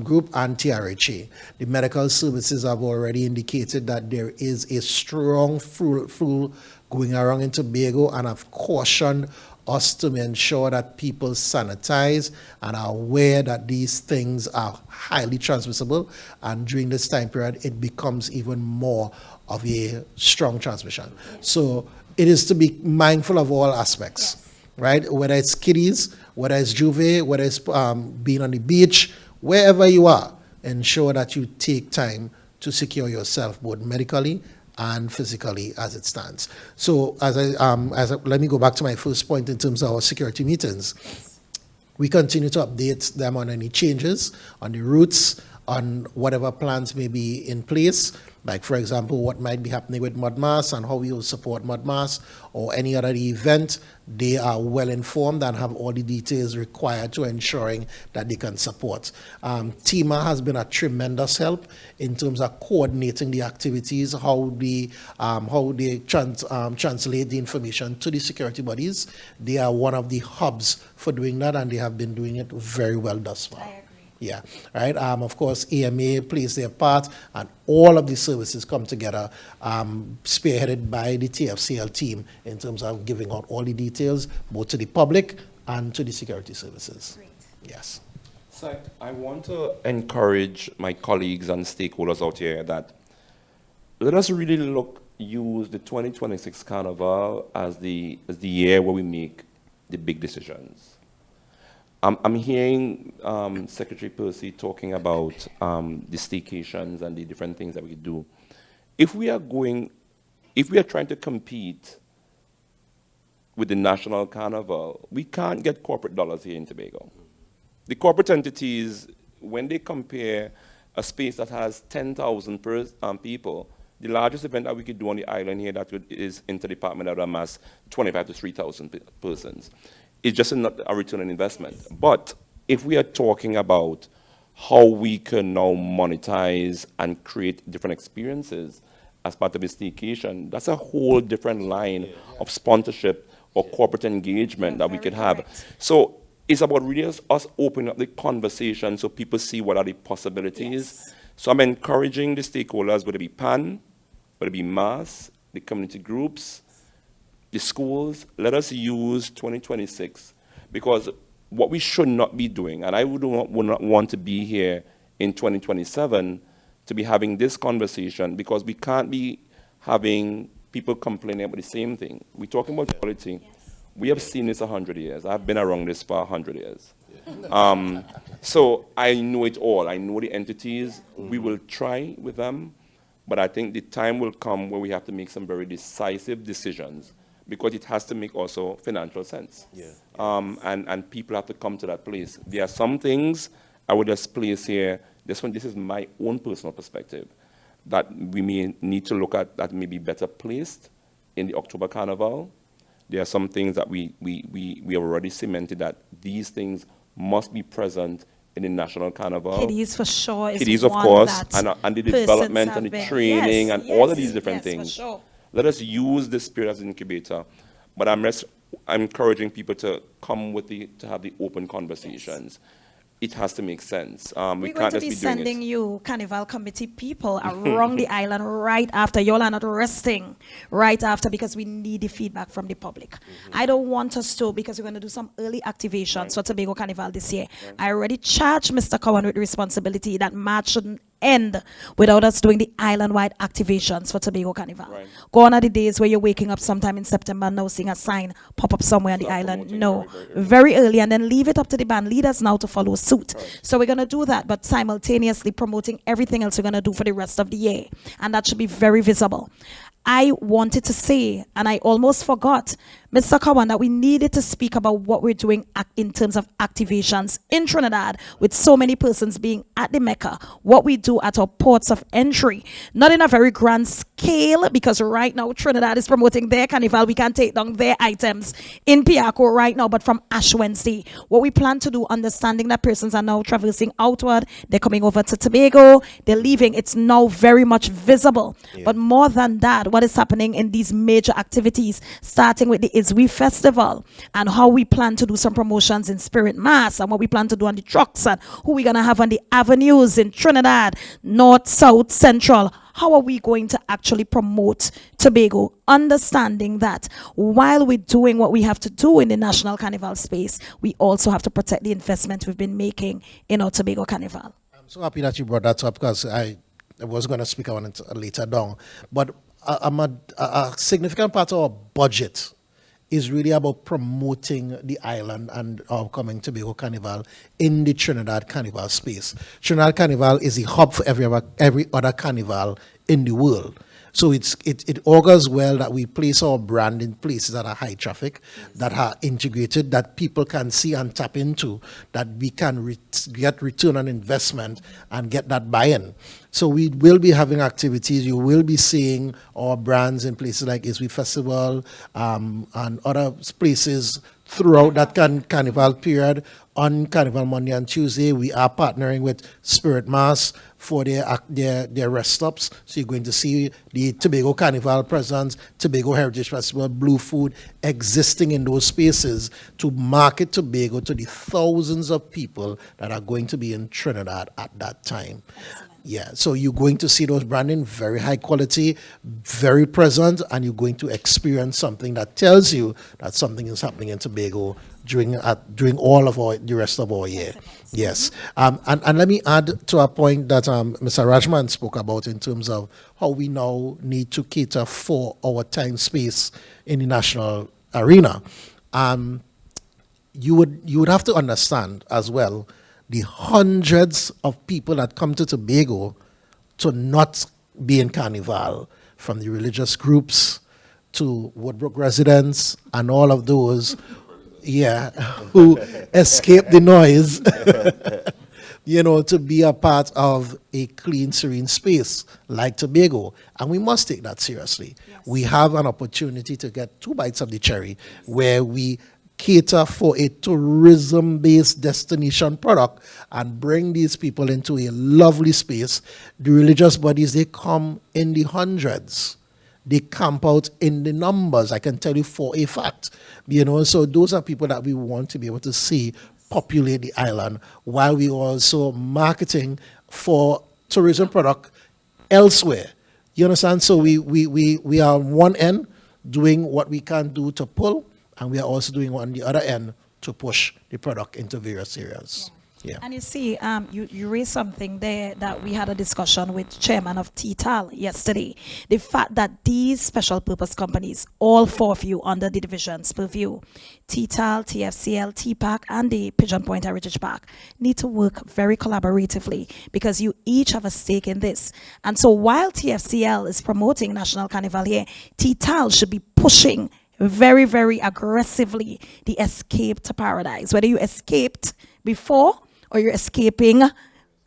group and TRHA. The medical services have already indicated that there is a strong flu going around in Tobago, and have cautioned us to ensure that people sanitize and are aware that these things are highly transmissible, and during this time period it becomes even more of a strong transmission. So it is to be mindful of all aspects, right? Whether it's kiddies, whether it's juve, whether it's being on the beach, wherever you are, ensure that you take time to secure yourself both medically and physically as it stands. So let me go back to my first point in terms of our security meetings. We continue to update them on any changes on the routes, on whatever plans may be in place, like, for example, what might be happening with Mudmass and how we will support Mudmass or any other event. They are well informed and have all the details required to ensuring that they can support. TIMA has been a tremendous help in terms of coordinating the activities, how they translate the information to the security bodies. They are one of the hubs for doing that, and they have been doing it very well thus far. Yeah, right. Of course, AMA plays their part, and all of these services come together, spearheaded by the TFCL team in terms of giving out all the details, both to the public and to the security services. Great. Yes. So I want to encourage my colleagues and stakeholders out here that let us really use the 2026 Carnival as the year where we make the big decisions. I'm hearing Secretary Percy talking about the staycations and the different things that we do. If we are trying to compete with the National Carnival, we can't get corporate dollars here in Tobago. The corporate entities, when they compare a space that has 10,000 people, the largest event that we could do on the island here is interdepartmental that would amass 25 to 3,000 persons. It's just not a return on investment. But if we are talking about how we can now monetize and create different experiences as part of the staycation, that's a whole different line of sponsorship or corporate engagement that we could have. So it's about really us opening up the conversation so people see what are the possibilities. Yes. So I'm encouraging the stakeholders, whether it be PAN, whether it be MAS, the community groups, the schools, let us use 2026, because what we should not be doing, and I would not want to be here in 2027 to be having this conversation, because we can't be having people complaining about the same thing. We're talking about quality. Yes. We have seen this 100 years. I've been around this for 100 years. So I know it all. I know the entities. We will try with them, but I think the time will come where we have to make some very decisive decisions, because it has to make also financial sense. Yeah. And people have to come to that place. There are some things I would just place here. This is my own personal perspective, that we may need to look at that may be better placed in the October Carnival. There are some things that we have already cemented that these things must be present in the National Carnival. Kiddies for sure is Kiddies, of one course, that and the persons development have and the been- training Yes, and all of yes, these different yes, for things. sure. Let us use this spirit as an incubator. But I'm encouraging people to come to have the open conversations. It has to make sense. We We're going can't to just be be doing sending it. you Carnival committee people around the island right after. You all are not resting right after, because we need the feedback from the public. I don't want us to, because we're going to do some early activations for Tobago Carnival this year. I already charged Mr. Cowan with the responsibility that March shouldn't end without us doing the island-wide activations for Tobago Carnival. Right. Gone are the days where you're waking up sometime in September now seeing a sign pop up somewhere on the Start island. promoting No, very very early, and then leave it up to the band leaders now to follow suit. So we're going to do that, but simultaneously promoting everything else we're going to do for the rest of the year. And that should be very visible. I wanted to say, and I almost forgot, Mr. Cowan, that we needed to speak about what we're doing in terms of activations in Trinidad, with so many persons being at the Mecca, what we do at our ports of entry. Not in a very grand scale, because right now Trinidad is promoting their carnival. We can't take down their items in Piaco right now, but from Ash Wednesday, what we plan to do, understanding that persons are now traversing outward, they're coming over to Tobago, they're leaving, it's now very much visible. But more than that, what is happening in these major activities, starting with the Izwi Festival, and how we plan to do some promotions in Spirit Mass, and what we plan to do on the trucks, and who we're going to have on the avenues in Trinidad, North, South, Central. How are we going to actually promote Tobago? Understanding that while we're doing what we have to do in the National Carnival space, we also have to protect the investment we've been making in our Tobago Carnival. I'm so happy that you brought that up, because I was going to speak on it later down. But a significant part of our budget is really about promoting the island and our coming Tobago Carnival in the Trinidad Carnival space. Trinidad Carnival is the hub for every other carnival in the world. So it augurs well that we place our brand in places that are high traffic, that are integrated, that people can see and tap into, that we can get return on investment and get that buy-in. So we will be having activities. You will be seeing our brands in places like Iswi Festival and other places throughout that Carnival period. On Carnival Monday and Tuesday, we are partnering with Spirit Mass for their rest stops. So you're going to see the Tobago Carnival presence, Tobago Heritage Festival, Blue Food existing in those spaces to market Tobago to the thousands of people that are going to be in Trinidad at that time. Yeah, so you're going to see those branding, very high quality, very present, and you're going to experience something that tells you that something is happening in Tobago during all of the rest of our year. Yes, and let me add to a point that Mr. Rajman spoke about in terms of how we now need to cater for our time space in the national arena. You would have to understand as well the hundreds of people that come to Tobago to not be in Carnival, from the religious groups to Woodbrook residents and all of those, who escape the noise, to be a part of a clean, serene space like Tobago. And we must take that seriously. Yes. We have an opportunity to get two bites of the cherry where we cater for a tourism-based destination product and bring these people into a lovely space. The religious bodies, they come in the hundreds. They camp out in the numbers, I can tell you for a fact. So those are people that we want to be able to see populate the island, while we also marketing for tourism product elsewhere. You understand? So we are on one end doing what we can do to pull, and we are also doing on the other end to push the product into various areas. Yeah. And you see, you raised something there that we had a discussion with Chairman of TTAL yesterday. The fact that these special purpose companies, all four of you under the divisions purview, TTAL, TFCL, TPAC, and the Pigeon Point Heritage Park, need to work very collaboratively because you each have a stake in this. And so while TFCL is promoting National Carnival here, TTAL should be pushing very, very aggressively the escape to paradise. Whether you escaped before or you're escaping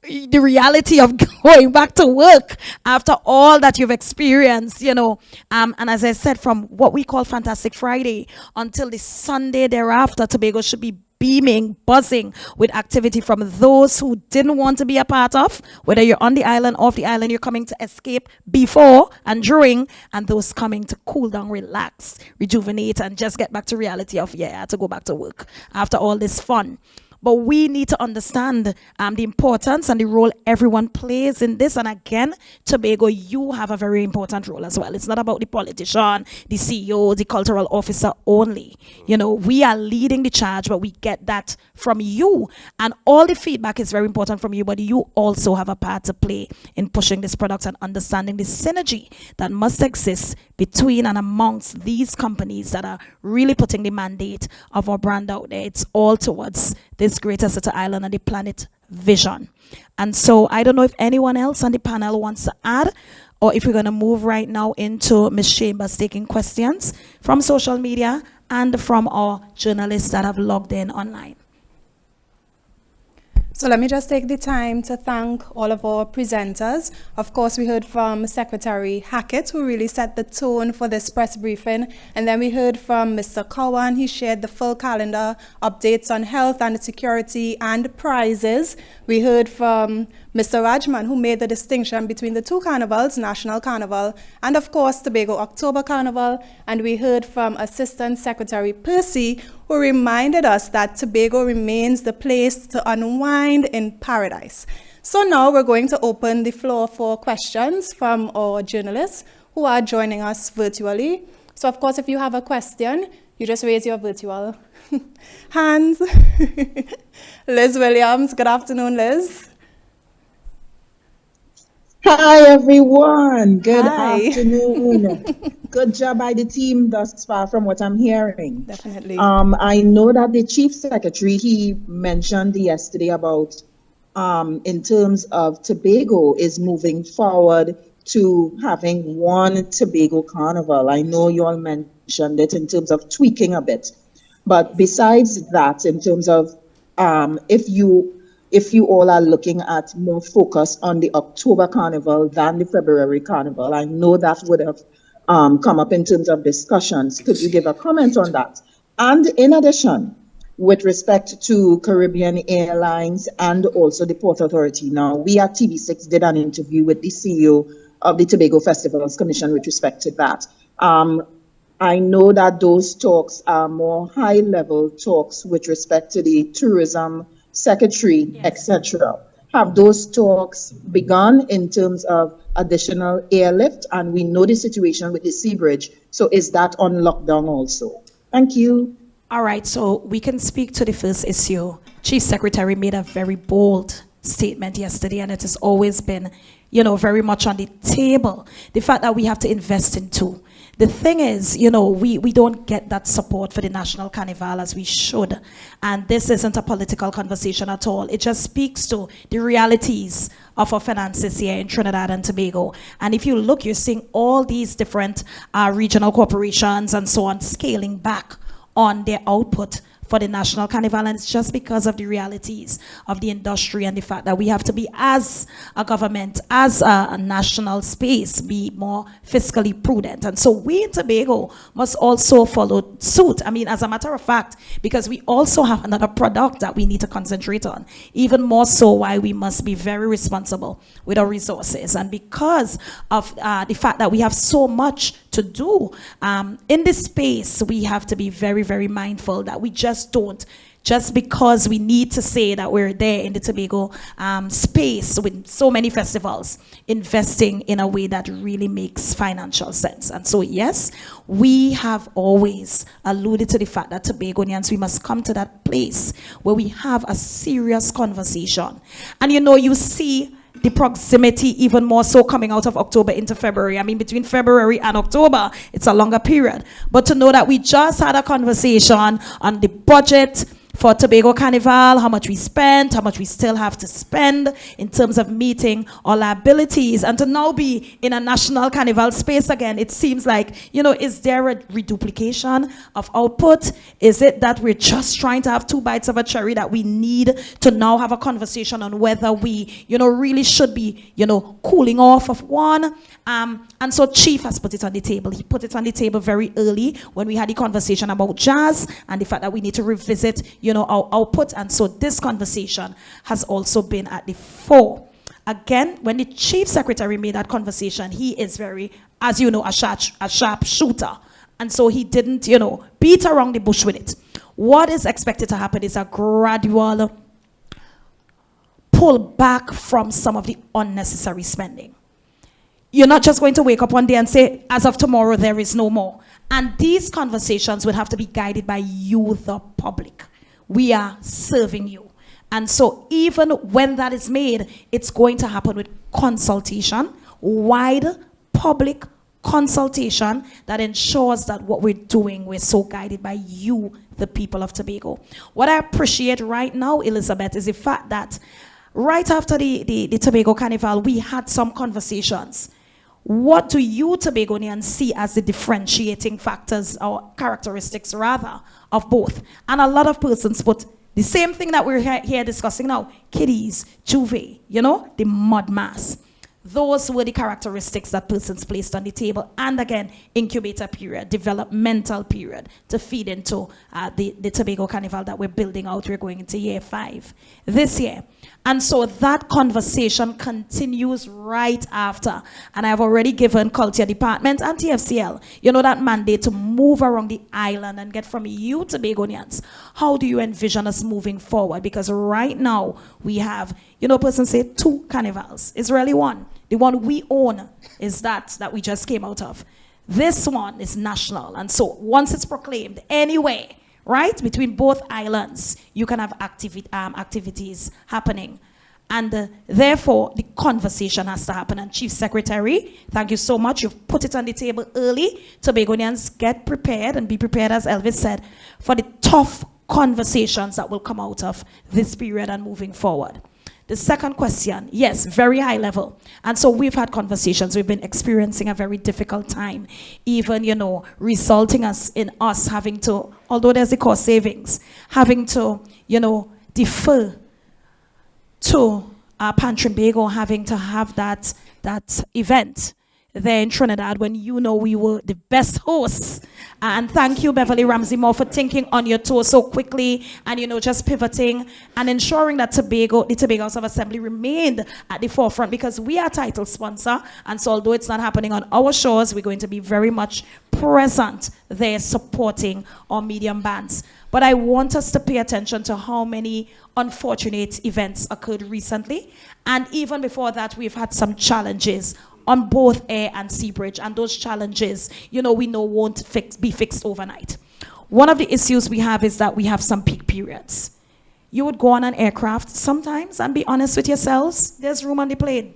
the reality of going back to work after all that you've experienced, and as I said, from what we call Fantastic Friday until the Sunday thereafter, Tobago should be beaming, buzzing with activity from those who didn't want to be a part of, whether you're on the island, off the island, you're coming to escape before and during, and those coming to cool down, relax, rejuvenate, and just get back to reality of, I had to go back to work after all this fun. But we need to understand the importance and the role everyone plays in this. And again, Tobago, you have a very important role as well. It's not about the politician, the CEO, the cultural officer only. We are leading the charge, but we get that from you. And all the feedback is very important from you, but you also have a part to play in pushing this product and understanding the synergy that must exist between and amongst these companies that are really putting the mandate of our brand out there. It's all towards this greater city island and the planet vision. And so I don't know if anyone else on the panel wants to add, or if we're going to move right now into Ms. Chambers taking questions from social media and from our journalists that have logged in online. So let me just take the time to thank all of our presenters. Of course, we heard from Secretary Hackett, who really set the tone for this press briefing. And then we heard from Mr. Cowan. He shared the full calendar, updates on health and security and prizes. We heard from Mr. Rajman, who made the distinction between the two carnivals, National Carnival and, of course, Tobago October Carnival. And we heard from Assistant Secretary Percy, who reminded us that Tobago remains the place to unwind in paradise. So now we're going to open the floor for questions from our journalists who are joining us virtually. So, of course, if you have a question, you just raise your virtual hands. Liz Williams, good afternoon, Liz. Hi, everyone. Good Hi. afternoon. Good job by the team thus far from what I'm hearing. Definitely. I know that the chief secretary, he mentioned yesterday about in terms of Tobago is moving forward to having one Tobago Carnival. I know you all mentioned it in terms of tweaking a bit, but besides that, in terms of if you all are looking at more focus on the October Carnival than the February Carnival, I know that would have come up in terms of discussions. Could you give a comment on that? And in addition, with respect to Caribbean Airlines and also the Port Authority. Now, we at TV6 did an interview with the CEO of the Tobago Festivals Commission with respect to that. I know that those talks are more high-level talks with respect to the tourism secretary, yes, etc. Have those talks begun in terms of additional airlift? And we know the situation with the Sea Bridge. So is that on lockdown also? Thank you. All right, so we can speak to the first issue. Chief Secretary made a very bold statement yesterday, and it has always been, very much on the table. The fact that we have to invest into. The thing is, we don't get that support for the National Carnival as we should. And this isn't a political conversation at all. It just speaks to the realities of our finances here in Trinidad and Tobago. And if you look, you're seeing all these different regional corporations and so on scaling back on their output for the National Carnival, and it's just because of the realities of the industry and the fact that we have to be, as a government, as a national space, be more fiscally prudent. And so we in Tobago must also follow suit. I mean, as a matter of fact, because we also have another product that we need to concentrate on, even more so why we must be very responsible with our resources. And because of the fact that we have so much to do in this space, we have to be very, very mindful that we just don't, just because we need to say that we're there in the Tobago space with so many festivals, investing in a way that really makes financial sense. And so, yes, we have always alluded to the fact that Tobagonians, we must come to that place where we have a serious conversation. And you see the proximity even more so coming out of October into February. I mean, between February and October, it's a longer period. But to know that we just had a conversation on the budget for Tobago Carnival, how much we spent, how much we still have to spend in terms of meeting our liabilities, and to now be in a national carnival space again, it seems like, is there a reduplication of output? Is it that we're just trying to have two bites of a cherry, that we need to now have a conversation on whether we, really should be, cooling off of one? And so Chief has put it on the table. He put it on the table very early when we had the conversation about jazz and the fact that we need to revisit, our output. And so this conversation has also been at the fore. Again, when the Chief Secretary made that conversation, he is very, as you know, a sharp shooter. And so he didn't, beat around the bush with it. What is expected to happen is a gradual pull back from some of the unnecessary spending. You're not just going to wake up one day and say, as of tomorrow, there is no more. And these conversations will have to be guided by you, the public. We are serving you. And so even when that is made, it's going to happen with consultation, wide public consultation that ensures that what we're doing, we're so guided by you, the people of Tobago. What I appreciate right now, Elizabeth, is the fact that right after the Tobago Carnival, we had some conversations. What do you Tobagonians see as the differentiating factors or characteristics rather of both? And a lot of persons put the same thing that we're here discussing now, kiddies, juve, the mud mass. Those were the characteristics that persons placed on the table. And again, incubator period, developmental period to feed into the Tobago Carnival that we're building out. We're going into year 5 this year. And so that conversation continues right after. And I've already given Culture Department and TFCL, that mandate to move around the island and get from you Tobagonians. How do you envision us moving forward? Because right now we have, persons say 2 carnivals. It's really one. The one we own is that we just came out of. This one is national. And so once it's proclaimed anyway, right, between both islands, you can have activities happening. And therefore, the conversation has to happen. And Chief Secretary, thank you so much. You've put it on the table early. Tobagonians, get prepared and be prepared, as Elvis said, for the tough conversations that will come out of this period and moving forward. The second question, yes, very high level. And so we've had conversations. We've been experiencing a very difficult time, even, resulting in us having to, although there's the cost savings, having to, defer to Pantrimbago, having to have that event there in Trinidad when we were the best hosts. And thank you, Beverly Ramsey Moore, for thinking on your toes so quickly and, just pivoting and ensuring that the Tobago House of Assembly remained at the forefront, because we are title sponsor. And so although it's not happening on our shores, we're going to be very much present there supporting our medium bands. But I want us to pay attention to how many unfortunate events occurred recently. And even before that, we've had some challenges on both air and sea bridge, and those challenges, we know won't be fixed overnight. One of the issues we have is that we have some peak periods. You would go on an aircraft sometimes and be honest with yourselves, there's room on the plane.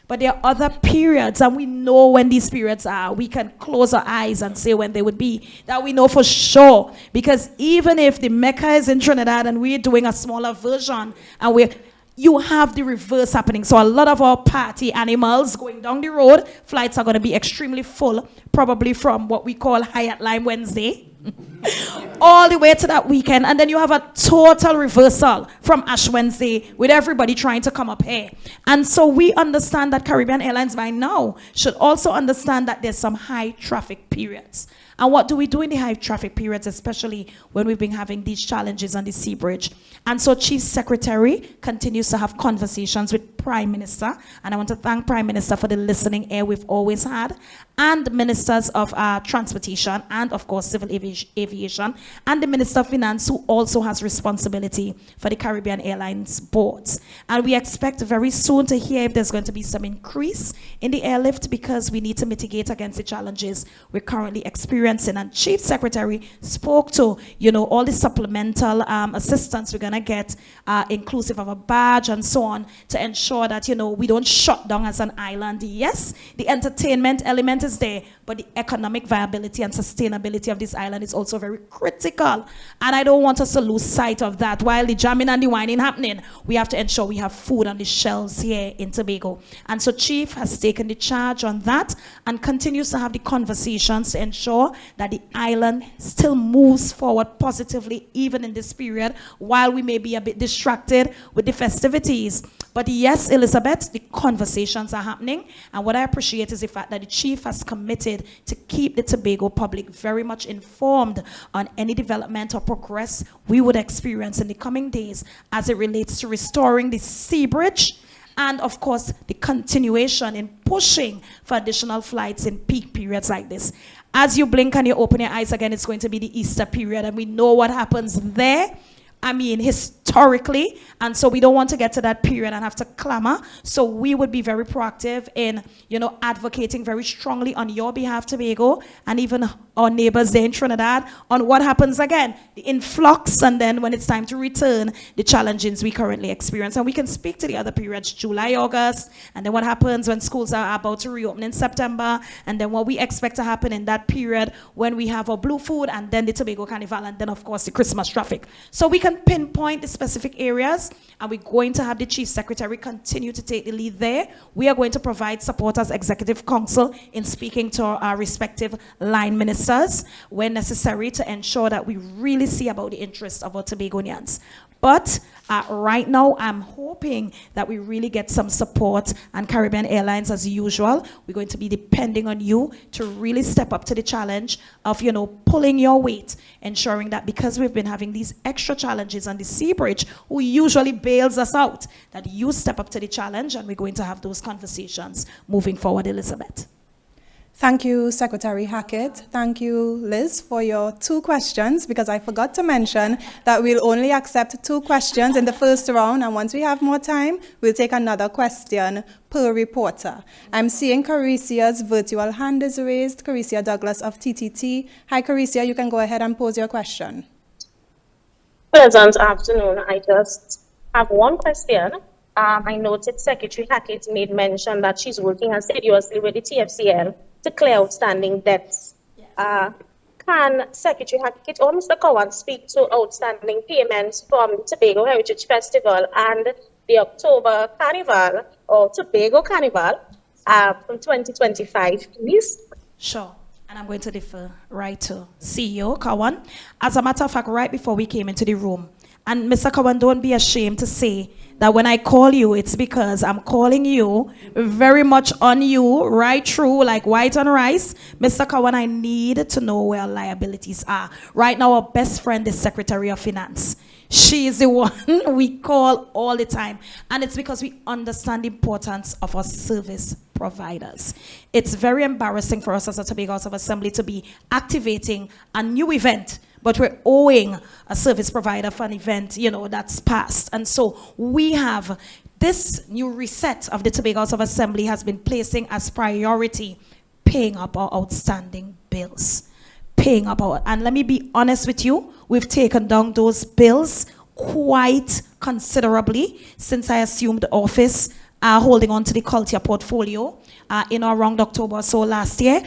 But there are other periods, and we know when these periods are. We can close our eyes and say when they would be. That we know for sure. Because even if the Mecca is in Trinidad and we're doing a smaller version, and you have the reverse happening. So a lot of our party animals going down the road, flights are going to be extremely full, probably from what we call Hyatt Lime Wednesday, all the way to that weekend. And then you have a total reversal from Ash Wednesday with everybody trying to come up here. And so we understand that Caribbean Airlines by now should also understand that there's some high traffic periods. And what do we do in the high traffic periods, especially when we've been having these challenges on the sea bridge? And so Chief Secretary continues to have conversations with Prime Minister, and I want to thank Prime Minister for the listening ear we've always had, and Ministers of Transportation, and of course Civil Aviation, and the Minister of Finance, who also has responsibility for the Caribbean Airlines boards. And we expect very soon to hear if there's going to be some increase in the airlift, because we need to mitigate against the challenges we're currently experiencing. And Chief Secretary spoke to, all the supplemental assistance we're going to get, inclusive of a badge and so on, to ensure that, we don't shut down as an island. Yes, the entertainment element is there, but the economic viability and sustainability of this island is also very critical. And I don't want us to lose sight of that. While the jamming and the whining happening, we have to ensure we have food on the shelves here in Tobago. And so Chief has taken the charge on that and continues to have the conversations to ensure that the island still moves forward positively, even in this period, while we may be a bit distracted with the festivities. But yes, Elizabeth, the conversations are happening. And what I appreciate is the fact that the Chief has committed to keep the Tobago public very much informed on any development or progress we would experience in the coming days as it relates to restoring the sea bridge, and of course the continuation in pushing for additional flights in peak periods like this. As you blink and you open your eyes again, it's going to be the Easter period, and we know what happens there. I mean, historically, and so we don't want to get to that period and have to clamor. So we would be very proactive in, advocating very strongly on your behalf, Tobago, and even our neighbors there in Trinidad, on what happens again, the influx, and then when it's time to return, the challenges we currently experience. And we can speak to the other periods, July, August, and then what happens when schools are about to reopen in September, and then what we expect to happen in that period when we have our Blue Food, and then the Tobago Carnival, and then of course the Christmas traffic. So we can pinpoint the specific areas, and we're going to have the Chief Secretary continue to take the lead there. We are going to provide support as Executive Council in speaking to our respective line ministers when necessary to ensure that we really see about the interests of our Tobagonians. But right now, I'm hoping that we really get some support, and Caribbean Airlines, as usual, we're going to be depending on you to really step up to the challenge of, pulling your weight, ensuring that because we've been having these extra challenges on the sea bridge, who usually bails us out, that you step up to the challenge, and we're going to have those conversations moving forward, Elizabeth. Thank you, Secretary Hackett. Thank you, Liz, for your 2 questions, because I forgot to mention that we'll only accept 2 questions in the first round, and once we have more time, we'll take another question per reporter. I'm seeing Caricia's virtual hand is raised. Caricia Douglas of TTT. Hi, Caricia, you can go ahead and pose your question. Pleasant afternoon. I just have one question. I noted Secretary Hackett made mention that she's working assiduously with the TFCL to clear outstanding debts. Yes. Can Secretary Hackett or Mr. Cowan speak to outstanding payments from Tobago Heritage Festival and the October Carnival or Tobago Carnival from 2025, please? Sure. And I'm going to defer right to CEO Kawan. As a matter of fact, right before we came into the room, and Mr. Kawan, don't be ashamed to say that when I call you, it's because I'm calling you very much on you, right through, like white on rice. Mr. Kawan, I need to know where our liabilities are. Right now, our best friend is Secretary of Finance. She is the one we call all the time. And it's because we understand the importance of our service providers. It's very embarrassing for us as a Tobago House of Assembly to be activating a new event, but we're owing a service provider for an event, that's past. And so we have this new reset of the Tobago House of Assembly has been placing as priority paying up our outstanding bills. And let me be honest with you, we've taken down those bills quite considerably since I assumed office, holding on to the culture portfolio in around October or so last year.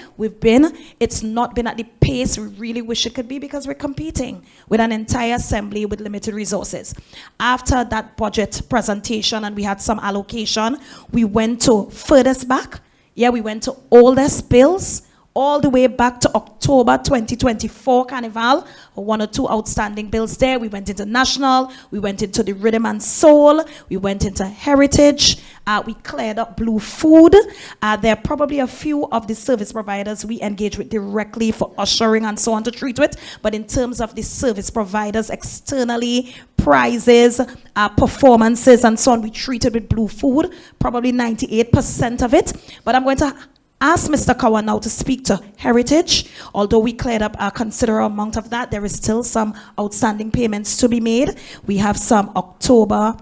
It's not been at the pace we really wish it could be because we're competing with an entire assembly with limited resources. After that budget presentation and we had some allocation, we went to furthest back. We went to oldest bills, all the way back to October 2024 Carnival, one or two outstanding bills there. We went into National, we went into the Rhythm and Soul, we went into Heritage, we cleared up Blue Food. There are probably a few of the service providers we engage with directly for ushering and so on to treat with, but in terms of the service providers externally, prizes, performances and so on, we treated with Blue Food, probably 98% of it. But I'm going to ask Mr. Kawan now to speak to Heritage. Although we cleared up a considerable amount of that, there is still some outstanding payments to be made. We have some October,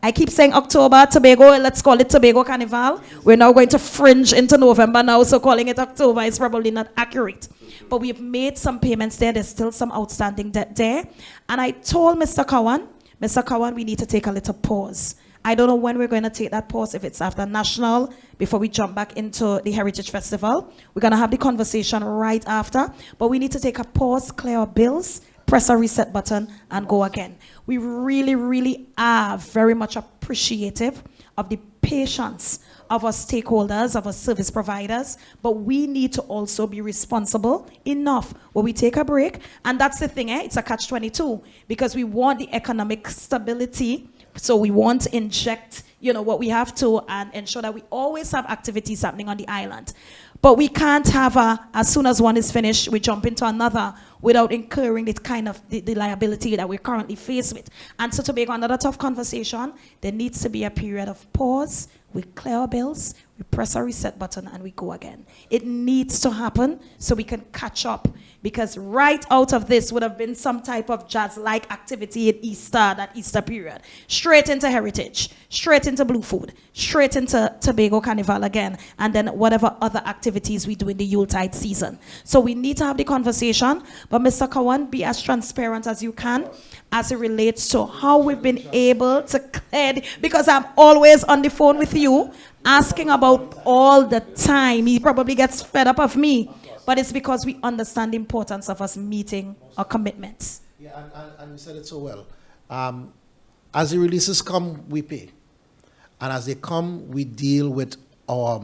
I keep saying October, Tobago, let's call it Tobago Carnival. We're now going to fringe into November now, so calling it October is probably not accurate. But we've made some payments there. There's still some outstanding debt there. And I told Mr. Kawan, we need to take a little pause. I don't know when we're going to take that pause, if it's after National, before we jump back into the Heritage Festival. We're going to have the conversation right after, but we need to take a pause, clear our bills, press a reset button, and go again. We really, really are very much appreciative of the patience of our stakeholders, of our service providers, but we need to also be responsible enough where we take a break. And that's the thing, it's a catch-22, because we want the economic stability. So we want to inject, what we have to and ensure that we always have activities happening on the island. But we can't have as soon as one is finished, we jump into another without incurring the kind of the liability that we're currently faced with. And so to make another tough conversation, there needs to be a period of pause. We clear our bills, we press a reset button, and we go again. It needs to happen so we can catch up, because right out of this would have been some type of jazz-like activity in Easter, that Easter period. Straight into Heritage, straight into Blue Food, straight into Tobago Carnival again, and then whatever other activities we do in the Yuletide season. So we need to have the conversation, but Mr. Kawan, be as transparent as you can as it relates to how we've been able to clear, because I'm always on the phone with you, asking about all the time. He probably gets fed up of me, but it's because we understand the importance of us meeting our commitments. Yeah, and you said it so well. As the releases come, we pay. And as they come, we deal with our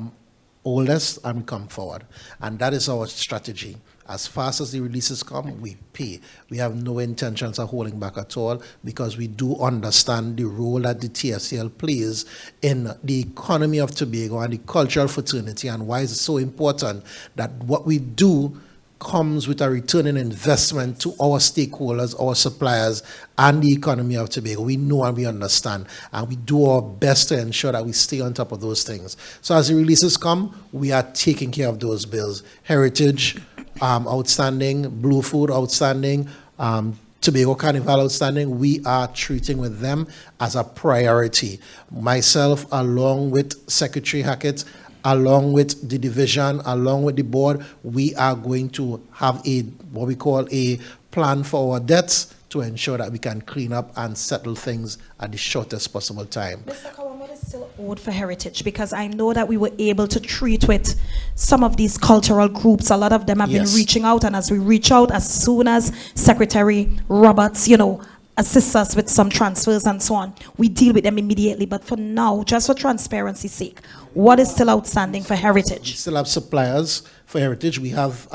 oldest and we come forward. And that is our strategy. As fast as the releases come, we pay. We have no intentions of holding back at all, because we do understand the role that the TFCL plays in the economy of Tobago and the cultural fraternity, and why it's so important that what we do comes with a return in investment to our stakeholders, our suppliers, and the economy of Tobago. We know and we understand, and we do our best to ensure that we stay on top of those things. So as the releases come, we are taking care of those bills. Heritage, outstanding, Blue Food, outstanding, Tobago Carnival, outstanding. We are treating with them as a priority. Myself, along with Secretary Hackett, along with the division, along with the board, we are going to have what we call a plan for our debts to ensure that we can clean up and settle things at the shortest possible time. Mr. Kawan, what is still owed for Heritage? Because I know that we were able to treat with some of these cultural groups. A lot of them have been reaching out, and as we reach out, as soon as Secretary Roberts, assist us with some transfers and so on, we deal with them immediately. But for now, just for transparency's sake, what is still outstanding for We heritage? still have suppliers for heritage. We have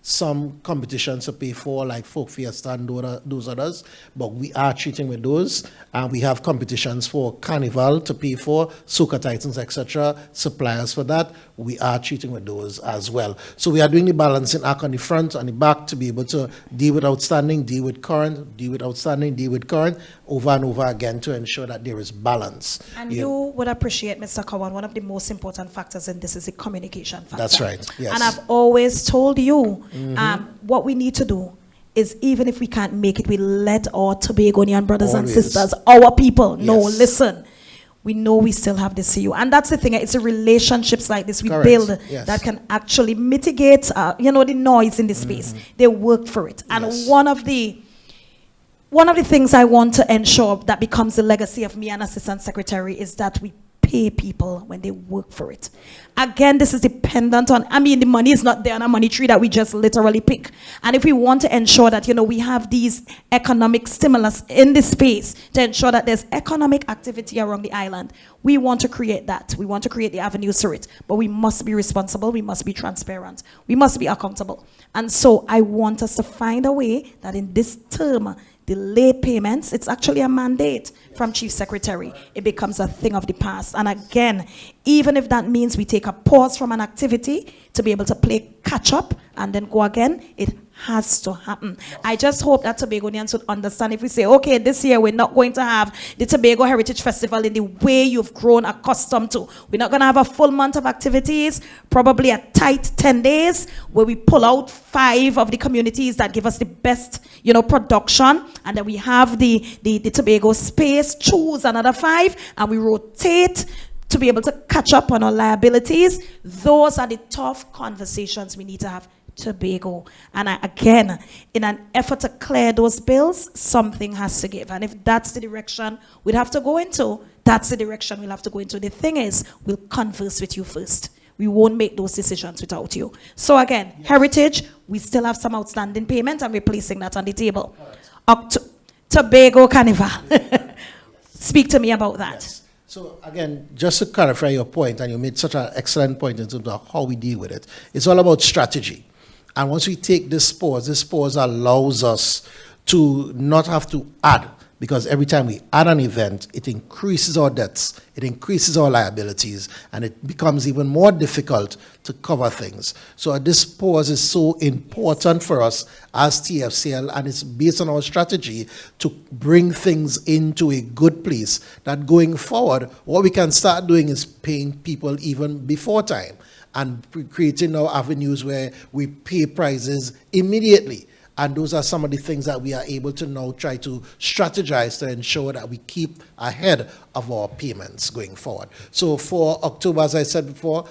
some competitions to pay for, like Folk Fiesta and those others, but we are treating with those. And we have competitions for Carnival to pay for, Soca Titans, etc., suppliers for that. We are treating with those as well. So we are doing the balancing act on the front and the back to be able to deal with outstanding, deal with current, deal with outstanding, deal with current, over and over again to ensure that there is balance. And you would appreciate, Mr. Kawan, one of the most important factors in this is the communication factor. That's right, yes. And I've always told you, what we need to do is, even if we can't make it, we let our Tobagonian brothers Always. and sisters, our people, know, Yes. listen, we know we still have the CU. And that's the thing, it's the relationships like this we Correct, build yes. that can actually mitigate, the noise in the space. They work for it. And Yes. one of the things I want to ensure that becomes the legacy of me and Assistant Secretary is that we pay people when they work for it. Again, this is dependent on, the money is not there on a money tree that we just literally pick. And if we want to ensure that, we have these economic stimulus in this space to ensure that there's economic activity around the island, we want to create that. We want to create the avenues for it. But we must be responsible. We must be transparent. We must be accountable. And so I want us to find a way that in this term, the late payments, it's actually a mandate from Chief Secretary. It becomes a thing of the past. And again, even if that means we take a pause from an activity to be able to play catch up and then go again, it has to happen. I just hope that Tobagonians would understand if we say, okay, this year we're not going to have the Tobago Heritage Festival in the way you've grown accustomed to. We're not going to have a full month of activities, probably a tight 10 days where we pull out 5 of the communities that give us the best, production. And then we have the Tobago space, choose another 5, and we rotate to be able to catch up on our liabilities. Those are the tough conversations we need to have. Tobago. And again, in an effort to clear those bills, something has to give. And if that's the direction we'd have to go into, that's the direction we'll have to go into. The thing is, we'll converse with you first. We won't make those decisions without you. So again, heritage, we still have some outstanding payment and we're placing that on the table. Tobago Carnival. Speak to me about that. Yes. So again, just to clarify your point, and you made such an excellent point in terms of how we deal with it, it's all about strategy. And once we take this pause allows us to not have to add, because every time we add an event, it increases our debts, it increases our liabilities, and it becomes even more difficult to cover things. So this pause is so important for us as TFCL, and it's based on our strategy to bring things into a good place, that going forward, what we can start doing is paying people even before time, and creating our avenues where we pay prices immediately. And those are some of the things that we are able to now try to strategize to ensure that we keep ahead of our payments going forward. So for October, as I said before,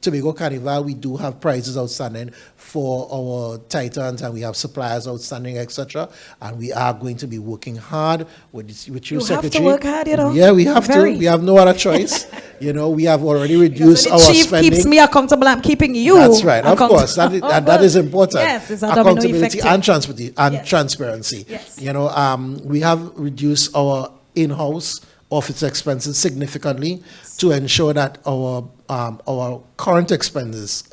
Tobago Carnival, we do have prizes outstanding for our Titans, and we have suppliers outstanding, etc. And we are going to be working hard with you, Secretary. Have to work hard, Yeah, we have to. We have no other choice. We have already reduced our Chief spending. keeps me accountable, I'm keeping you. That's right, of course. That is important. Yes, it's a domino accountability effect. and transparency. Yes. We have reduced our in-house office expenses significantly to ensure that our current expenses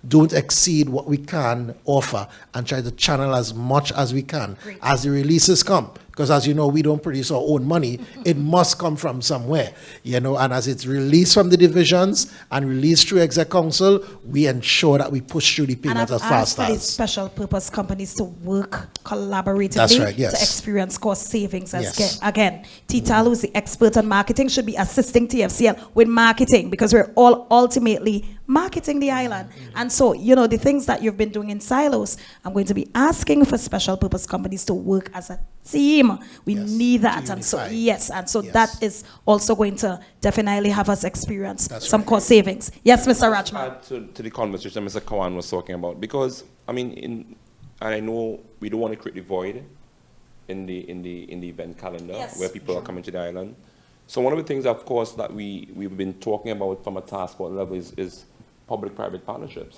don't exceed what we can offer, and try to channel as much as we can as the releases come. Because as you know, we don't produce our own money. It must come from somewhere, and as it's released from the divisions and released through Exec Council, we ensure that we push through the And payments I've as asked fast for these as. special purpose companies to work collaboratively That's right, yes. to experience cost savings. Yes. Again, Tital, who's the expert on marketing, should be assisting TFCL with marketing, because we're all ultimately marketing the island. And so, the things that you've been doing in silos, I'm going to be asking for special purpose companies to work as a team. We Yes, need that. to And so, unify. yes, and so Yes. that is also going to definitely have us experience That's some right. cost savings. Yes, Mr. Rajman. Add to the conversation Mr. Kawan was talking about, because and I know we don't want to create the void in the event calendar, Yes, where people are coming to the island. So one of the things, of course, that we've been talking about from a task force level is public-private partnerships,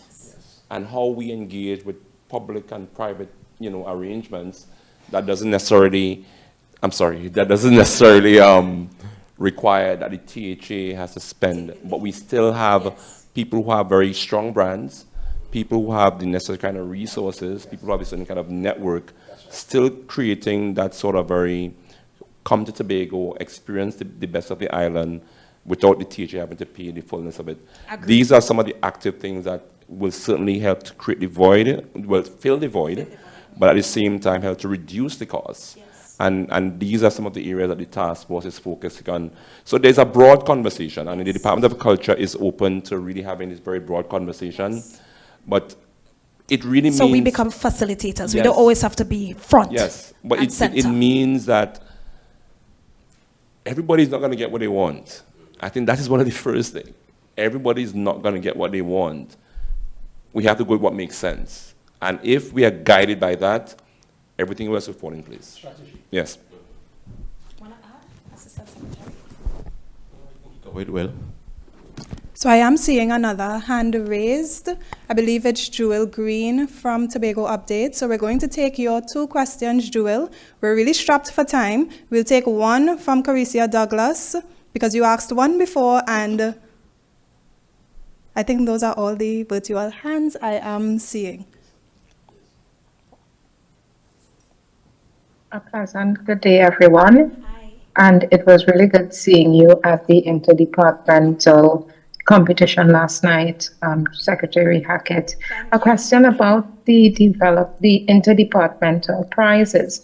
and how we engage with public and private arrangements that doesn't necessarily, that doesn't necessarily require that the THA has to spend, but we still have people who have very strong brands, people who have the necessary kind of resources, people who have a certain kind of network, still creating that sort of very come to Tobago, experience the best of the island without the THA having to pay the fullness of it. Agreed. These are some of the active things that will certainly help to create the void, will fill the void, but at the same time help to reduce the costs. And these are some of the areas that the task force is focusing on. So there's a broad conversation, and the Department of Culture is open to really having this very broad conversation. But it really means... So we become facilitators. We Yes. don't always have to be front. Yes, but and it center. means that everybody's not going to get what they want. I think that is one of the first things. Everybody's not going to get what they want. We have to go with what makes sense. And if we are guided by that, everything else will fall in place. Strategy. Yes. Want to add, Assistant Secretary? Covered well. So I am seeing another hand raised. I believe it's Jewel Green from Tobago Update. So we're going to take your 2 questions, Jewel. We're really strapped for time. We'll take one from Caricia Douglas, because you asked one before, and I think those are all the virtual hands I am seeing. A pleasant good day, everyone. Hi. And it was really good seeing you at the interdepartmental competition last night, Secretary Hackett. A question about the interdepartmental prizes.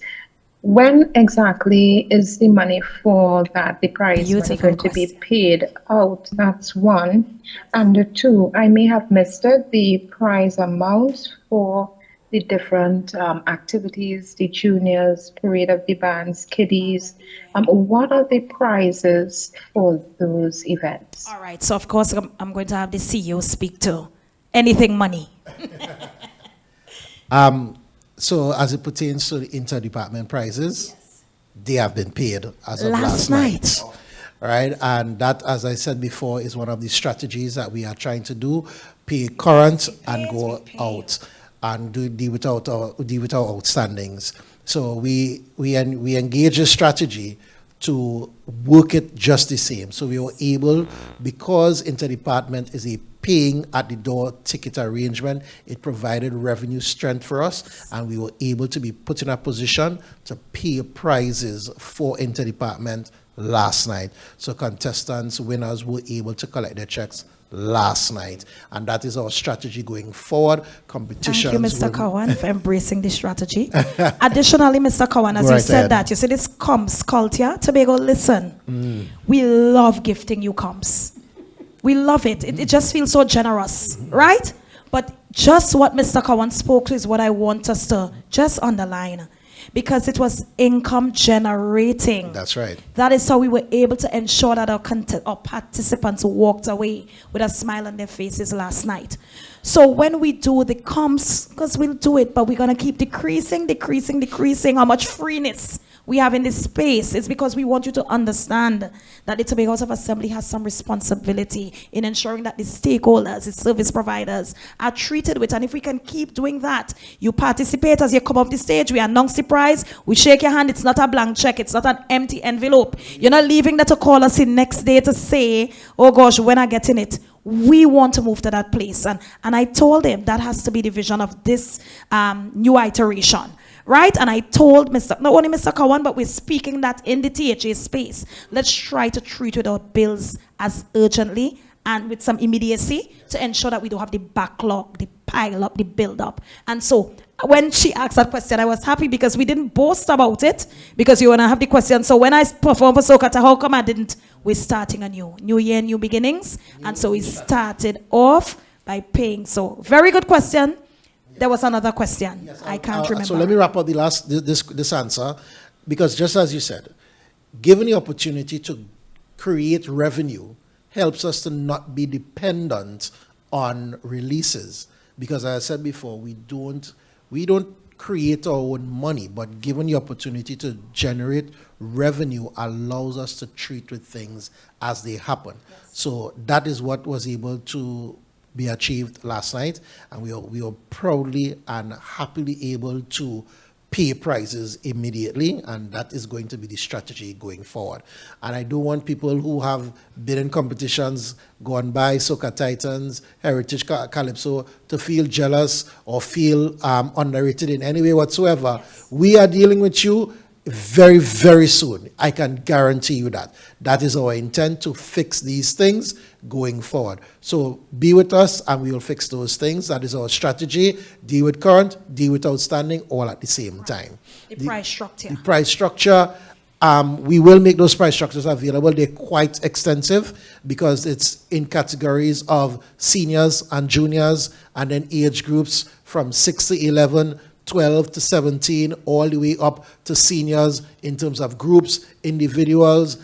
When exactly is the money for that, the prize money, Beautiful going to be question. paid out? That's one. And 2, I may have missed it, the prize amount for the different activities, the juniors, parade of the bands, kiddies. What are the prizes for those events? All right. So, of course, I'm going to have the CEO speak to anything money. So as it pertains to the interdepartment prizes, they have been paid as of Last last night. night. Right, and that, as I said before, is one of the strategies that we are trying to do: pay current and go out, and deal with our outstandings. So we engage a strategy to work it just the same. So we were able, because interdepartment is a paying at the door ticket arrangement, it provided revenue strength for us, and we were able to be put in a position to pay prizes for interdepartment last night. So contestants, winners were able to collect their checks last night, and that is our strategy going forward. Competitions. Thank you, Mr. will- Cowan, for embracing this strategy. Additionally, Mr. Cowan, as Go you right said ahead. that, you said it's comps culture. Tobago, listen, we love gifting you comps. We love it. It just feels so generous, right? But just what Mr. Cowan spoke to is what I want us to just underline, because it was income generating. That's right. That is how we were able to ensure that our participants walked away with a smile on their faces last night. So when we do the comps, because we'll do it, but we're going to keep decreasing how much freeness we have in this space. It's because we want you to understand that the Tobago House of Assembly has some responsibility in ensuring that the stakeholders, the service providers are treated with. And if we can keep doing that, you participate as you come up the stage, we announce the prize, we shake your hand, it's not a blank check, it's not an empty envelope. You're not leaving there to call us in next day to say, oh gosh, when I get in it. We want to move to that place. And I told him that has to be the vision of this new iteration. Right? And I told not only Mr. Cowan, but we're speaking that in the THA space. Let's try to treat with our bills as urgently and with some immediacy to ensure that we don't have the backlog, the pile up, the build up. And so when she asked that question, I was happy because we didn't boast about it, because you want to have the question. So when I performed for Sokata, how come I didn't? We're starting a new year, new beginnings. And so we started off by paying. So very good question. There was another question. I can't remember. So let me wrap up this answer, because just as you said, given the opportunity to create revenue helps us to not be dependent on releases, because as I said before, we don't create our own money, but given the opportunity to generate revenue allows us to treat with things as they happen. Yes. So that is what was able to be achieved last night, and we are proudly and happily able to pay prices immediately, and that is going to be the strategy going forward. And I don't want people who have been in competitions gone by, Soca Titans, Heritage Calypso, to feel jealous or feel underrated in any way whatsoever. Yes. We are dealing with you very, very soon. I can guarantee you that. That is our intent, to fix these things going forward. So be with us and we will fix those things. That is our strategy. Deal with current, deal with outstanding, all at the same time. The price structure. The price structure, we will make those price structures available. They're quite extensive because it's in categories of seniors and juniors, and then age groups from 6 to 11, 12 to 17, all the way up to seniors in terms of groups, individuals,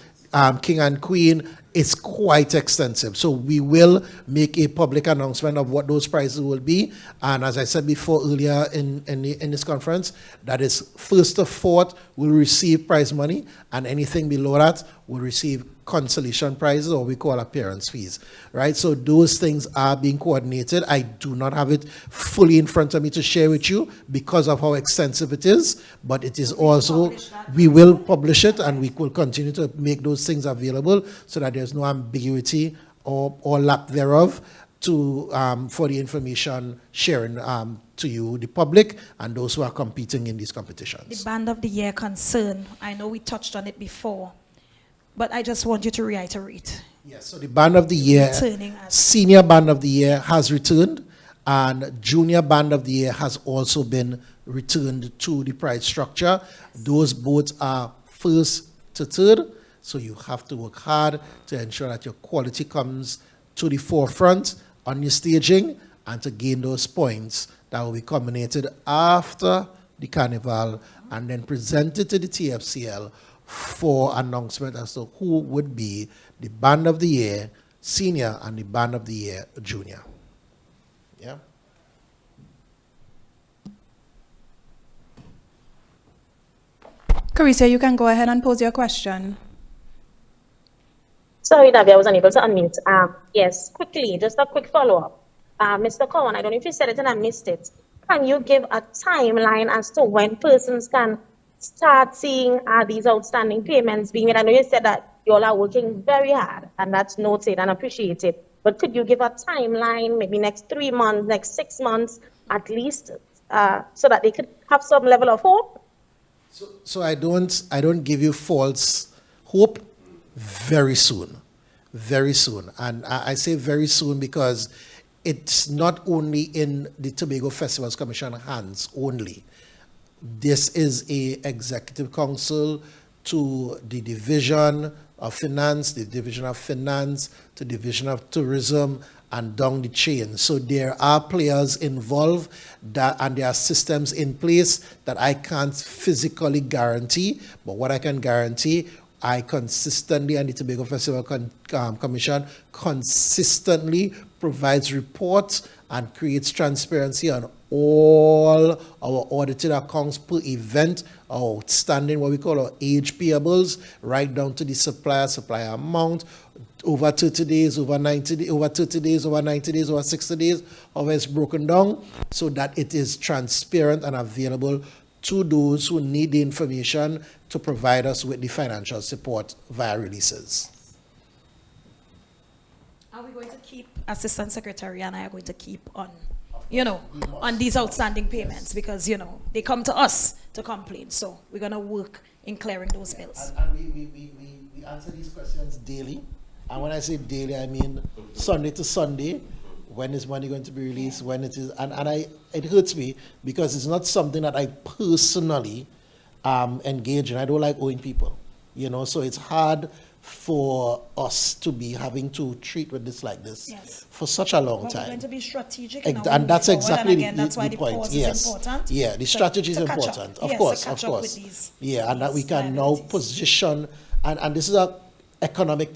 king and queen. It's quite extensive. So we will make a public announcement of what those prices will be. And as I said before earlier in this conference, that is first to fourth will receive prize money, and anything below that will receive consolation prizes, or we call appearance fees, right? So those things are being coordinated. I do not have it fully in front of me to share with you because of how extensive it is, but it is also, we will publish it, and we will continue to make those things available so that there's no ambiguity or lack thereof to for the information sharing to you, the public, and those who are competing in these competitions. The Band of the Year concern, I know we touched on it before, but I just want you to reiterate. Yes, so the Band of the Year, Senior Band of the Year has returned, and Junior Band of the Year has also been returned to the prize structure. Those both are first to third, so you have to work hard to ensure that your quality comes to the forefront on your staging, and to gain those points that will be culminated after the carnival and then presented to the TFCL for announcement as to who would be the Band of the Year Senior and the Band of the Year Junior. Yeah. Carissa, you can go ahead and pose your question. Sorry, Davy, I was unable to unmute. Yes, quickly, just a quick follow-up. Mr. Cohen, I don't know if you said it and I missed it. Can you give a timeline as to when persons can start seeing these outstanding payments being made? I know you said that you all are working very hard, and that's noted and appreciated. But could you give a timeline, maybe next 3 months, next 6 months, at least, so that they could have some level of hope? So I don't give you false hope. Very soon, and I say very soon because it's not only in the Tobago Festivals Commission hands only. This is a executive council to the Division of Finance, the Division of Finance, to Division of Tourism, and down the chain. So there are players involved and there are systems in place that I can't physically guarantee, but what I can guarantee, I consistently, and the Tobago Festival Commission consistently provides reports and creates transparency on all our audited accounts per event, our outstanding, what we call our age payables, right down to the supplier amount, over 30 days, over 90 days, over 30 days, over 90 days, over 60 days, how it's broken down, so that it is transparent and available to those who need the information to provide us with the financial support via releases. Are we going to keep, Assistant Secretary and I are going to keep on, on these outstanding payments, because, they come to us to complain. So we're going to work in clearing those bills. And we answer these questions daily. And when I say daily, I mean Sunday to Sunday. When is money going to be released? When it is, and it hurts me because it's not something that I personally engage in. I don't like owing people, so it's hard for us to be having to treat with this like this for such a long time. We're going to be strategic, and that's exactly that's why the point. pause Yes, is important. yeah, the strategy is important. Of course. Yeah, and that we can now position, and this is an economic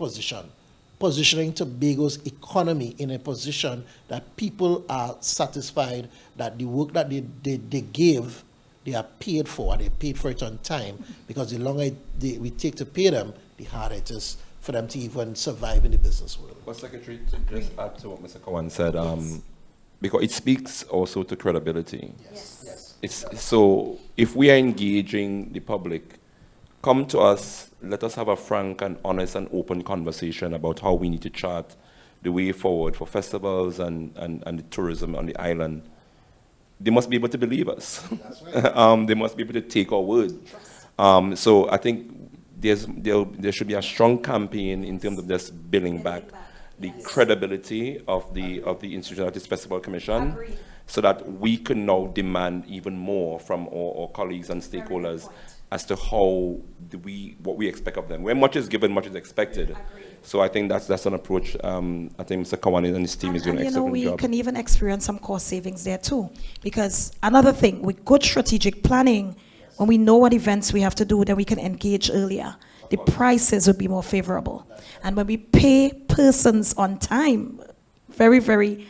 positioning Tobago's economy in a position that people are satisfied that the work that they give, they are paid for, and they paid for it on time, because the longer we take to pay them, the harder it is for them to even survive in the business world. Well, Secretary, to just add to what Mr. Kawan said, because it speaks also to credibility. Yes. So if we are engaging the public, come to us, let us have a frank and honest and open conversation about how we need to chart the way forward for festivals and the tourism on the island. They must be able to believe us. That's right. They must be able to take our word. So I think there should be a strong campaign in terms of just building back the credibility of the Institutional Artists Festival Commission. Agreed. So that we can now demand even more from our colleagues and stakeholders as to what we expect of them. Where much is given, much is expected. Agreed. So I think that's an approach. I think Mr. Kawani and his team is doing an excellent we job. can even experience some cost savings there too. Because another thing, with good strategic planning, when we know what events we have to do, then we can engage earlier. The prices would be more favorable. And when we pay persons on time, very, very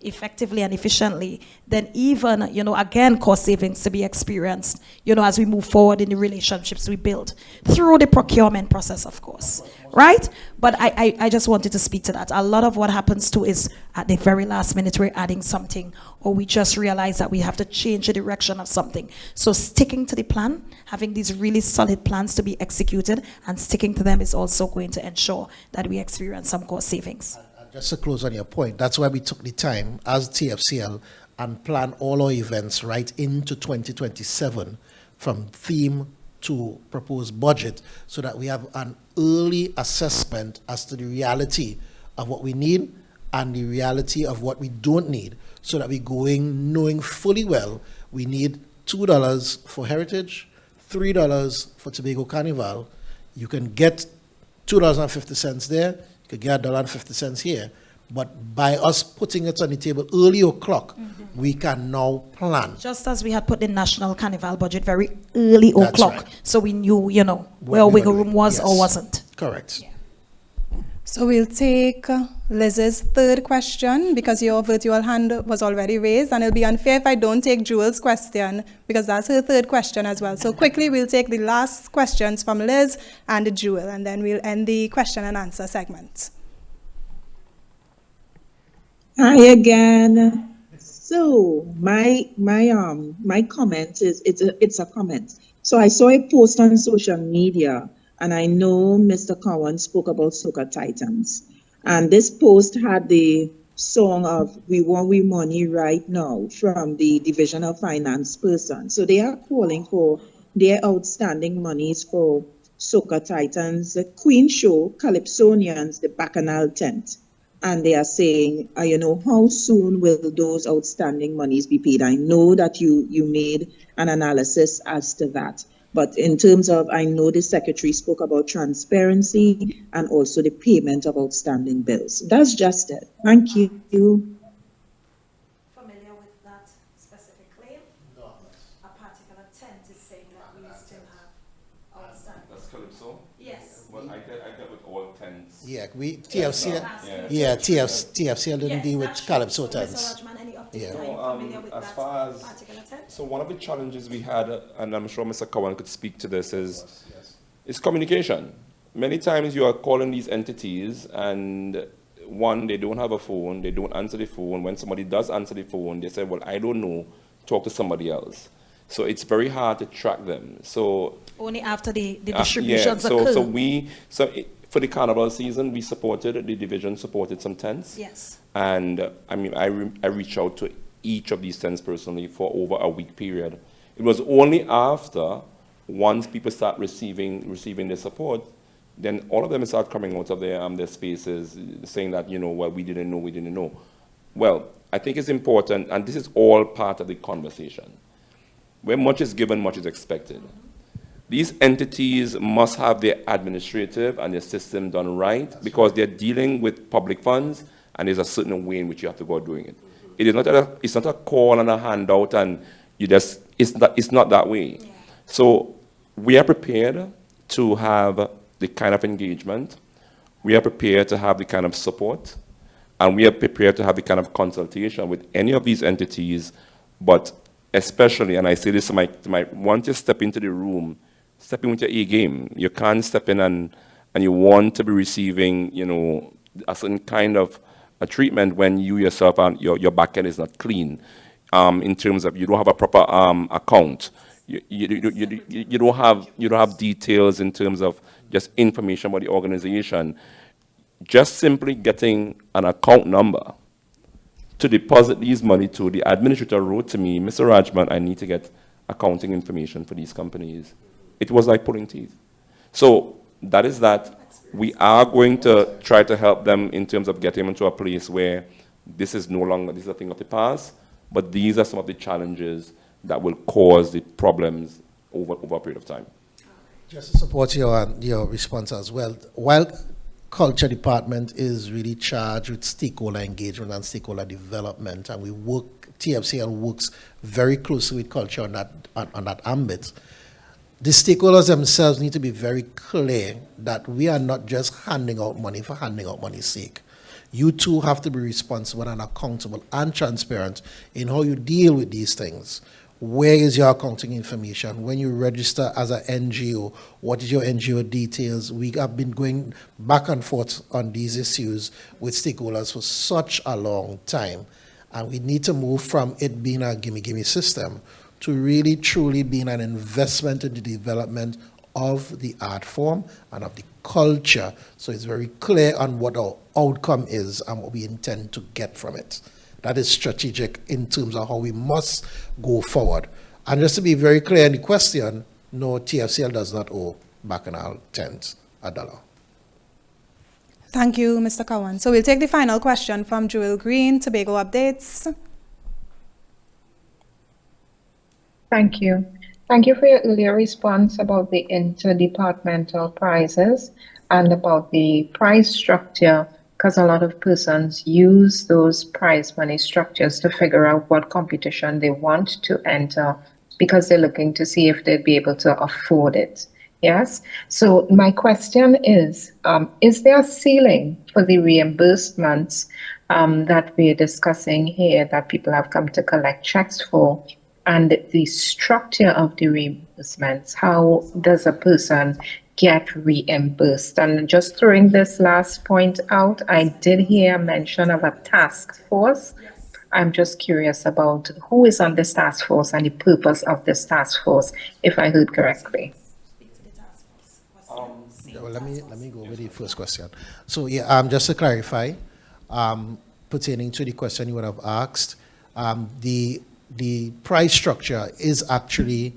effectively and efficiently, then even, again, cost savings to be experienced, as we move forward in the relationships we build through the procurement process, of course, right? But I just wanted to speak to that. A lot of what happens too is at the very last minute, we're adding something, or we just realize that we have to change the direction of something. So sticking to the plan, having these really solid plans to be executed, and sticking to them is also going to ensure that we experience some cost savings. Just to close on your point, that's why we took the time as TFCL and plan all our events right into 2027 from theme to proposed budget so that we have an early assessment as to the reality of what we need and the reality of what we don't need so that we go in knowing fully well we need $2 for Heritage, $3 for Tobago Carnival. You can get $2.50 there. Could get $1.50 here, but by us putting it on the table early o'clock, we can now plan. Just as we had put the national carnival budget very early o'clock, right. So we knew, where wiggle room was Yes. or wasn't. Correct. So we'll take Liz's third question because your virtual hand was already raised, and it'll be unfair if I don't take Jewel's question because that's her third question as well. So quickly, we'll take the last questions from Liz and Jewel, and then we'll end the question and answer segment. Hi again. So my comment is it's a comment. So I saw a post on social media, and I know Mr. Cowan spoke about Soca Titans. And this post had the song of We Want We Money Right Now from the Division of Finance person. So they are calling for their outstanding monies for Soca Titans, the Queen Show, Calypsonians, the Bacchanal Tent. And they are saying, how soon will those outstanding monies be paid? I know that you made an analysis as to that. But in terms of, I know the secretary spoke about transparency and also the payment of outstanding bills. That's just it. Thank you. Familiar with that specific claim? No. A particular tent is saying that we still have outstanding. That's Calypso? Yes. Well, I dealt with all tents. Yeah, TFCL Yeah. TFCL didn't deal with Calypso Mr. tents. Rajman, any update? Yeah. Are you familiar with As that far as- particular tent? So one of the challenges we had, and I'm sure Mr. Cowan could speak to this, is communication. Many times you are calling these entities and one, they don't have a phone, they don't answer the phone. When somebody does answer the phone, they say, well, I don't know, talk to somebody else. So it's very hard to track them. So Only after the distributions yeah, occur. for the carnival season, we supported, the division supported some tents. Yes. And I reached out to each of these tents personally for over a week period. It was only after, once people start receiving their support, then all of them start coming out of their spaces saying that, well, we didn't know. Well, I think it's important, and this is all part of the conversation. Where much is given, much is expected. These entities must have their administrative and their system done right because they're dealing with public funds, and there's a certain way in which you have to go doing it. It's not a call and a handout, and it's not that way. Yeah. So we are prepared to have the kind of engagement, we are prepared to have the kind of support, and we are prepared to have the kind of consultation with any of these entities, but especially, and I say this to my once you step into the room, step in with your A game. You can't step in and you want to be receiving, a certain kind of a treatment when you yourself and your back end is not clean. in terms of you don't have a proper account. You don't have details in terms of just information about the organization. Just simply getting an account number to deposit these money to, the administrator wrote to me, Mr. Rajman, I need to get accounting information for these companies. It was like pulling teeth. So that is that. We are going to try to help them in terms of getting them into a place where this is no longer, this is a thing of the past, but these are some of the challenges that will cause the problems over a period of time. Just to support your response as well, while culture department is really charged with stakeholder engagement and stakeholder development, and TFCL works very closely with culture on that ambit. The stakeholders themselves need to be very clear that we are not just handing out money for handing out money's sake. You too have to be responsible and accountable and transparent in how you deal with these things. Where is your accounting information? When you register as an NGO, what is your NGO details? We have been going back and forth on these issues with stakeholders for such a long time. And we need to move from it being a gimme-gimme system to really truly being an investment in the development of the art form and of the culture. So it's very clear on what our outcome is and what we intend to get from it. That is strategic in terms of how we must go forward. And just to be very clear in the question, no, TFCL does not owe Bacchanal Tent $1. Thank you, Mr. Cowan. So we'll take the final question from Joel Green, Tobago Updates. Thank you. Thank you for your earlier response about the interdepartmental prizes and about the prize structure, because a lot of persons use those prize money structures to figure out what competition they want to enter because they're looking to see if they'd be able to afford it. Yes. So my question is there a ceiling for the reimbursements that we're discussing here that people have come to collect checks for? And the structure of the reimbursements, how does a person get reimbursed? And just throwing this last point out, I did hear mention of a task force. I'm just curious about who is on this task force and the purpose of this task force, if I heard correctly. Well, let me go with the first question. So yeah, just to clarify, pertaining to the question you would have asked, the price structure is actually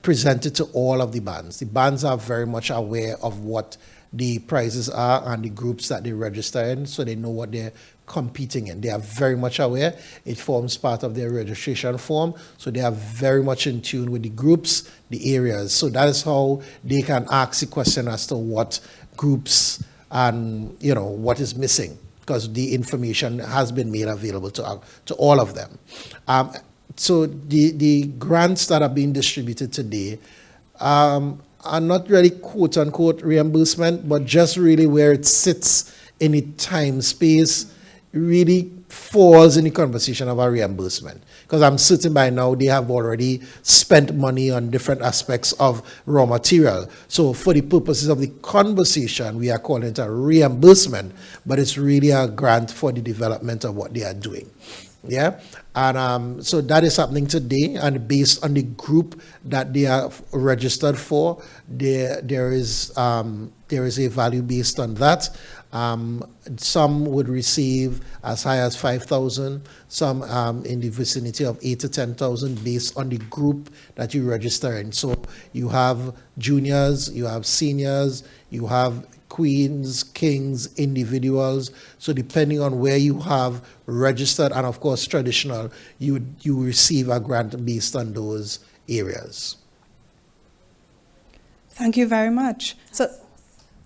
presented to all of the bands. The bands are very much aware of what the prizes are and the groups that they register in, so they know what they're competing in. They are very much aware. It forms part of their registration form, so they are very much in tune with the groups, the areas. So that is how they can ask the question as to what groups and what is missing, because the information has been made available to all of them. So the grants that are being distributed today are not really quote unquote reimbursement, but just really where it sits in the time space really falls in the conversation of a reimbursement. Because I'm certain by now they have already spent money on different aspects of raw material. So for the purposes of the conversation, we are calling it a reimbursement, but it's really a grant for the development of what they are doing. Yeah, and so that is happening today, and based on the group that they are registered for, there is a value based on that. Some would receive as high as 5,000, some in the vicinity of 8 to 10,000 based on the group that you register in. So you have juniors, you have seniors, you have queens, kings, individuals. So depending on where you have registered, and of course traditional, you receive a grant based on those areas. Thank you very much. So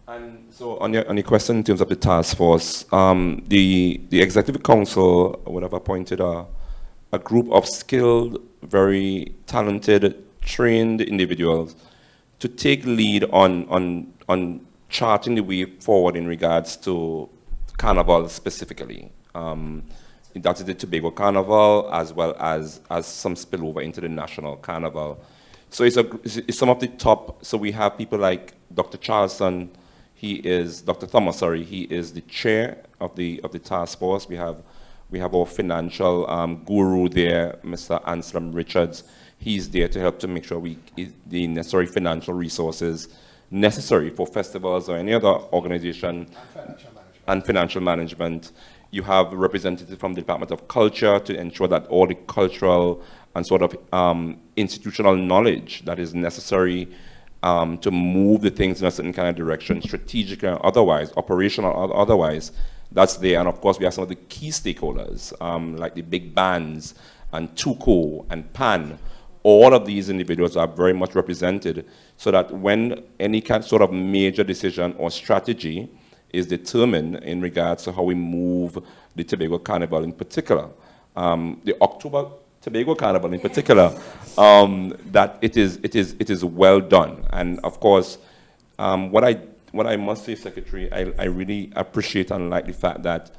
on your question in terms of the task force, the Executive Council would have appointed a group of skilled, very talented, trained individuals to take lead on charting the way forward in regards to Carnival specifically. That is the Tobago Carnival, as well as some spillover into the National Carnival. So it's some of the top. So we have people like Dr. Charleston. Dr. Thomas, he is the chair of the task force. We have We have our financial guru there, Mr. Anselm Richards. He's there to help to make sure the necessary financial resources necessary for festivals or any other organization and financial management. You have representatives from the Department of Culture to ensure that all the cultural and sort of institutional knowledge that is necessary to move the things in a certain kind of direction, strategic or otherwise, operational or otherwise, that's there. And of course, we have some of the key stakeholders, like the big bands and TUCO and PAN. All of these individuals are very much represented so that when any kind sort of major decision or strategy is determined in regards to how we move the Tobago Carnival in particular, the October Tobago Carnival in particular, that it is well done. And of course, what I must say, Secretary, I really appreciate and like the fact that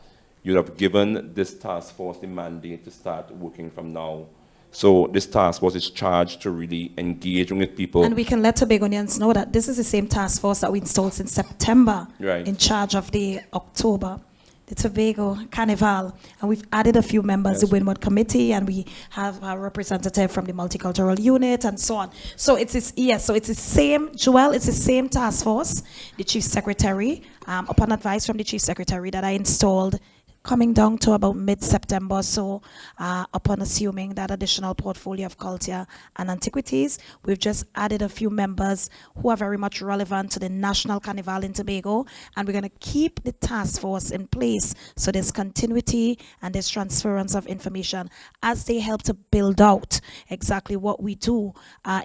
you have given this task force the mandate to start working from now. So this task force is charged to really engage with people. And we can let Tobagonians know that this is the same task force that we installed since September, right, in charge of the October, the Tobago Carnival. And we've added a few members, yes, the Windward Committee, and we have a representative from the Multicultural Unit and so on. So it's this, yes, so it's the same, Joel, it's the same task force, the Chief Secretary, upon advice from the Chief Secretary, that I installed coming down to about mid-September, so upon assuming that additional portfolio of culture and antiquities, we've just added a few members who are very much relevant to the National Carnival in Tobago, and we're going to keep the task force in place so there's continuity and there's transference of information as they help to build out exactly what we do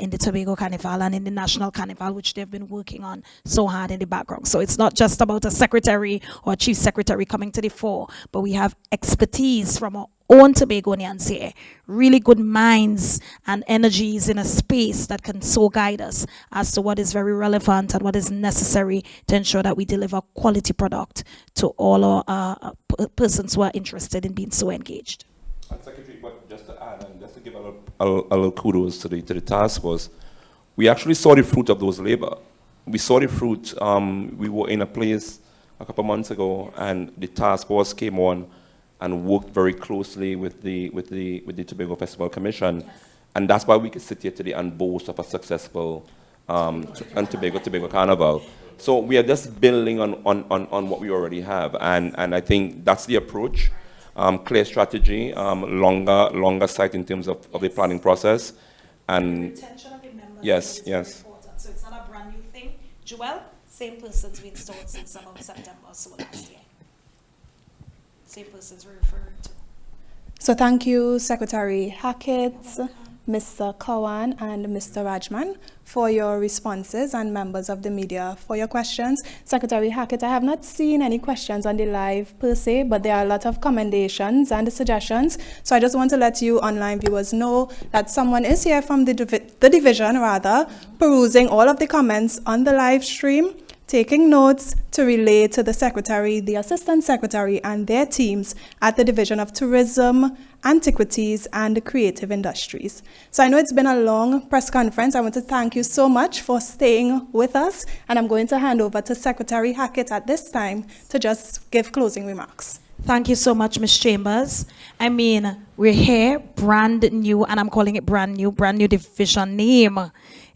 in the Tobago Carnival and in the National Carnival, which they've been working on so hard in the background. So it's not just about a secretary or a chief secretary coming to the fore, but we have expertise from our own Tobagonians here, really good minds and energies in a space that can so guide us as to what is very relevant and what is necessary to ensure that we deliver quality product to all our persons who are interested in being so engaged. And Secretary, but just to add, and just to give a little kudos to the task force, we actually saw the fruit of those labor. We saw the fruit. We were in a place a couple of months ago, and the task force came on and worked very closely with the Tobago Festival Commission, yes, and that's why we can sit here today and boast of a successful Tobago Carnival. So we are just building on what we already have, and I think that's the approach. Clear strategy, longer sight in terms of the planning process, and retention of the members, yes, is yes. very important. So it's not a brand new thing. Joel, same persons we installed since about September or so last year. Same persons we're referring to. So thank you, Secretary Hackett, Mr. Kawan, and Mr. Rajman, for your responses, and members of the media for your questions. Secretary Hackett, I have not seen any questions on the live per se, but there are a lot of commendations and suggestions. So I just want to let you online viewers know that someone is here from the division, perusing all of the comments on the live stream, taking notes to relay to the secretary, the assistant secretary, and their teams at the Division of Tourism, Antiquities, and Creative Industries. So I know it's been a long press conference. I want to thank you so much for staying with us, and I'm going to hand over to Secretary Hackett at this time to just give closing remarks. Thank you so much, Ms. Chambers. I mean, we're here, brand new, and I'm calling it brand new division name,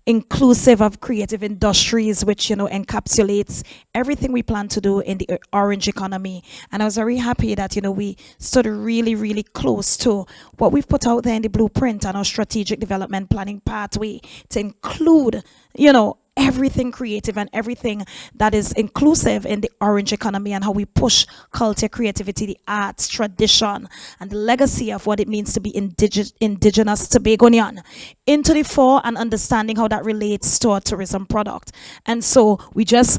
inclusive of creative industries, which, you know, encapsulates everything we plan to do in the orange economy. And I was very happy that, you know, we stood really, really close to what we've put out there in the blueprint and our strategic development planning pathway to include, you know, everything creative and everything that is inclusive in the orange economy, and how we push culture, creativity, the arts, tradition, and the legacy of what it means to be indigenous Tobagonian into the fore, and understanding how that relates to our tourism product. And so we just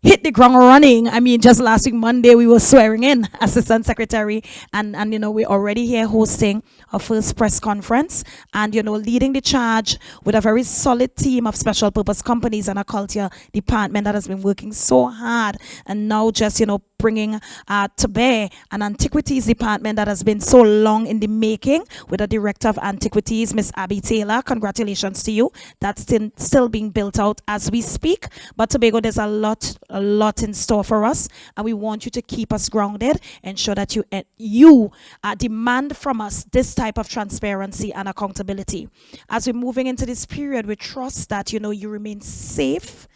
hit the ground running. I mean, just last week, Monday, we were swearing in Assistant Secretary, and you know, we're already here hosting our first press conference, and, you know, leading the charge with a very solid team of special purpose companies and a culture department that has been working so hard, and now just, you know, bringing to bear an antiquities department that has been so long in the making with a director of antiquities, Miss Abby Taylor. Congratulations to you. That's still being built out as we speak. But Tobago, there's a lot in store for us, and we want you to keep us grounded, ensure that you demand from us this type of transparency and accountability. As we're moving into this period, we trust that, you remain safe,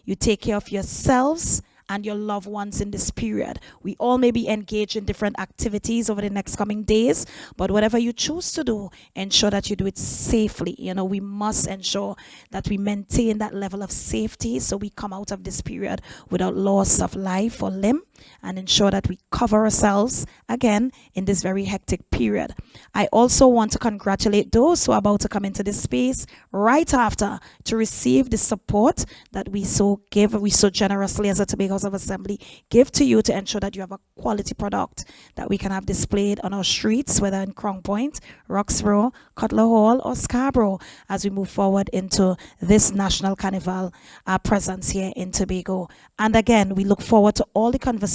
you take care of yourselves and your loved ones in this period. We all may be engaged in different activities over the next coming days, but whatever you choose to do, ensure that you do it safely. We must ensure that we maintain that level of safety so we come out of this period without loss of life or limb, and ensure that we cover ourselves again in this very hectic period. I also want to congratulate those who are about to come into this space right after to receive the support that we so generously as a Tobago House of Assembly give to you to ensure that you have a quality product that we can have displayed on our streets, whether in Crown Point, Roxborough, Cutler Hall, or Scarborough, as we move forward into this National Carnival presence here in Tobago. And again, we look forward to all the conversations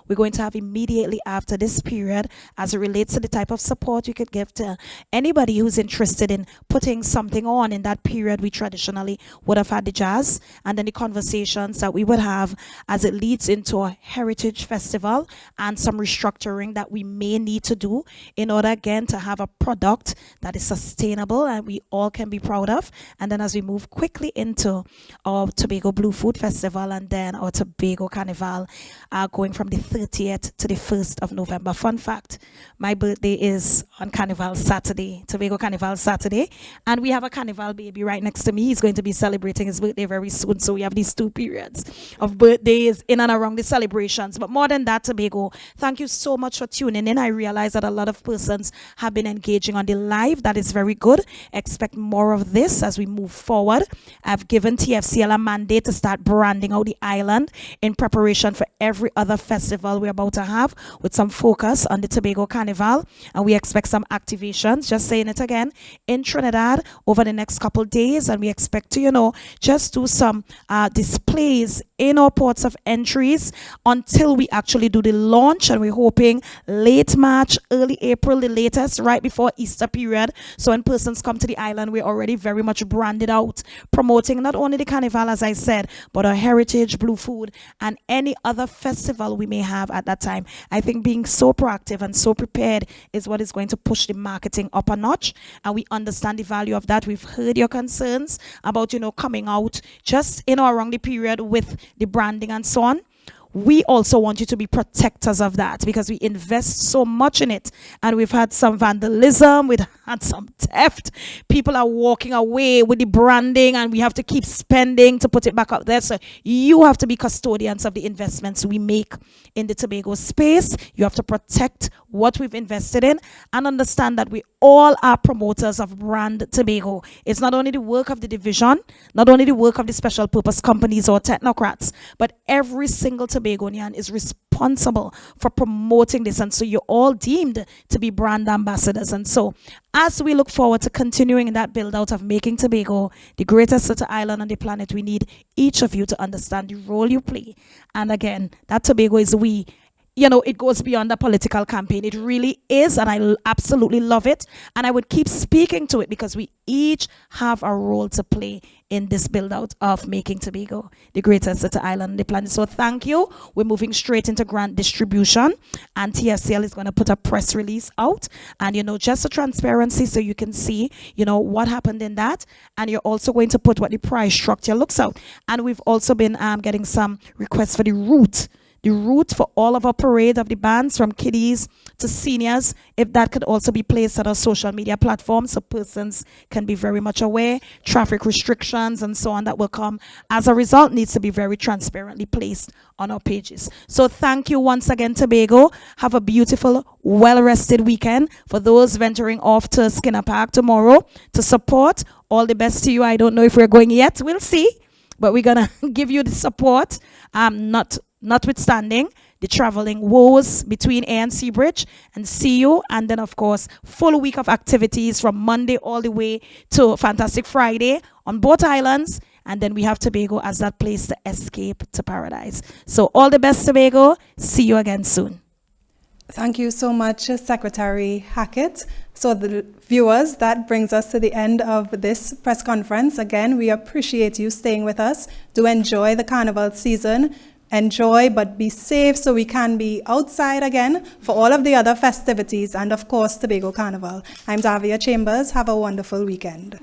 we're going to have immediately after this period as it relates to the type of support you could give to anybody who's interested in putting something on in that period. We traditionally would have had the jazz, and then the conversations that we would have as it leads into a heritage festival and some restructuring that we may need to do in order again to have a product that is sustainable and we all can be proud of. And then as we move quickly into our Tobago Blue Food Festival and then our Tobago Carnival, going from the 30th to the 1st of November. Fun fact, my birthday is on Carnival Saturday, Tobago Carnival Saturday, and we have a Carnival baby right next to me. He's going to be celebrating his birthday very soon, so we have these 2 periods of birthdays in and around the celebrations. But more than that, Tobago, thank you so much for tuning in. I realize that a lot of persons have been engaging on the live. That is very good. Expect more of this as we move forward. I've given TFCL a mandate to start branding out the island in preparation for every other festival we're about to have, with some focus on the Tobago Carnival, and we expect some activations, just saying it again, in Trinidad over the next couple days, and we expect to just do some displays in our ports of entries until we actually do the launch, and we're hoping late March, early April, the latest, right before Easter period. So when persons come to the island, we're already very much branded out, promoting not only the Carnival, as I said, but our heritage, blue food, and any other festival we may have at that time. I think being so proactive and so prepared is what is going to push the marketing up a notch, and we understand the value of that. We've heard your concerns about coming out just around the period with the branding and so on. We also want you to be protectors of that because we invest so much in it, and we've had some vandalism, we've had some theft. People are walking away with the branding, and we have to keep spending to put it back up there. So you have to be custodians of the investments we make in the Tobago space. You have to protect what we've invested in and understand that we all are promoters of brand Tobago. It's not only the work of the division, not only the work of the special purpose companies or technocrats, but every single Tobagonian is responsible for promoting this, and so you're all deemed to be brand ambassadors. And so as we look forward to continuing that build out of making Tobago the greatest city island on the planet, we need each of you to understand the role you play. And again, that Tobago is we. It goes beyond the political campaign. It really is, and I absolutely love it. And I would keep speaking to it because we each have a role to play in this build-out of making Tobago the greatest city island on the planet. So thank you. We're moving straight into grant distribution, and TFCL is going to put a press release out, and just a transparency so you can see what happened in that, and you're also going to put what the price structure looks out. And we've also been getting some requests for the route for all of our parade of the bands, from kiddies to seniors, if that could also be placed on our social media platforms so persons can be very much aware. Traffic restrictions and so on that will come as a result needs to be very transparently placed on our pages. So thank you once again, Tobago. Have a beautiful, well-rested weekend. For those venturing off to Skinner Park tomorrow to support, all the best to you. I don't know if we're going yet. We'll see. But we're going to give you the support, notwithstanding the traveling woes between A and C Bridge, and see you. And then, of course, full week of activities from Monday all the way to Fantastic Friday on both islands. And then we have Tobago as that place to escape to paradise. So all the best, Tobago. See you again soon. Thank you so much, Secretary Hackett. So the viewers, that brings us to the end of this press conference. Again, we appreciate you staying with us. Do enjoy the Carnival season. Enjoy, but be safe so we can be outside again for all of the other festivities and, of course, Tobago Carnival. I'm Davia Chambers. Have a wonderful weekend.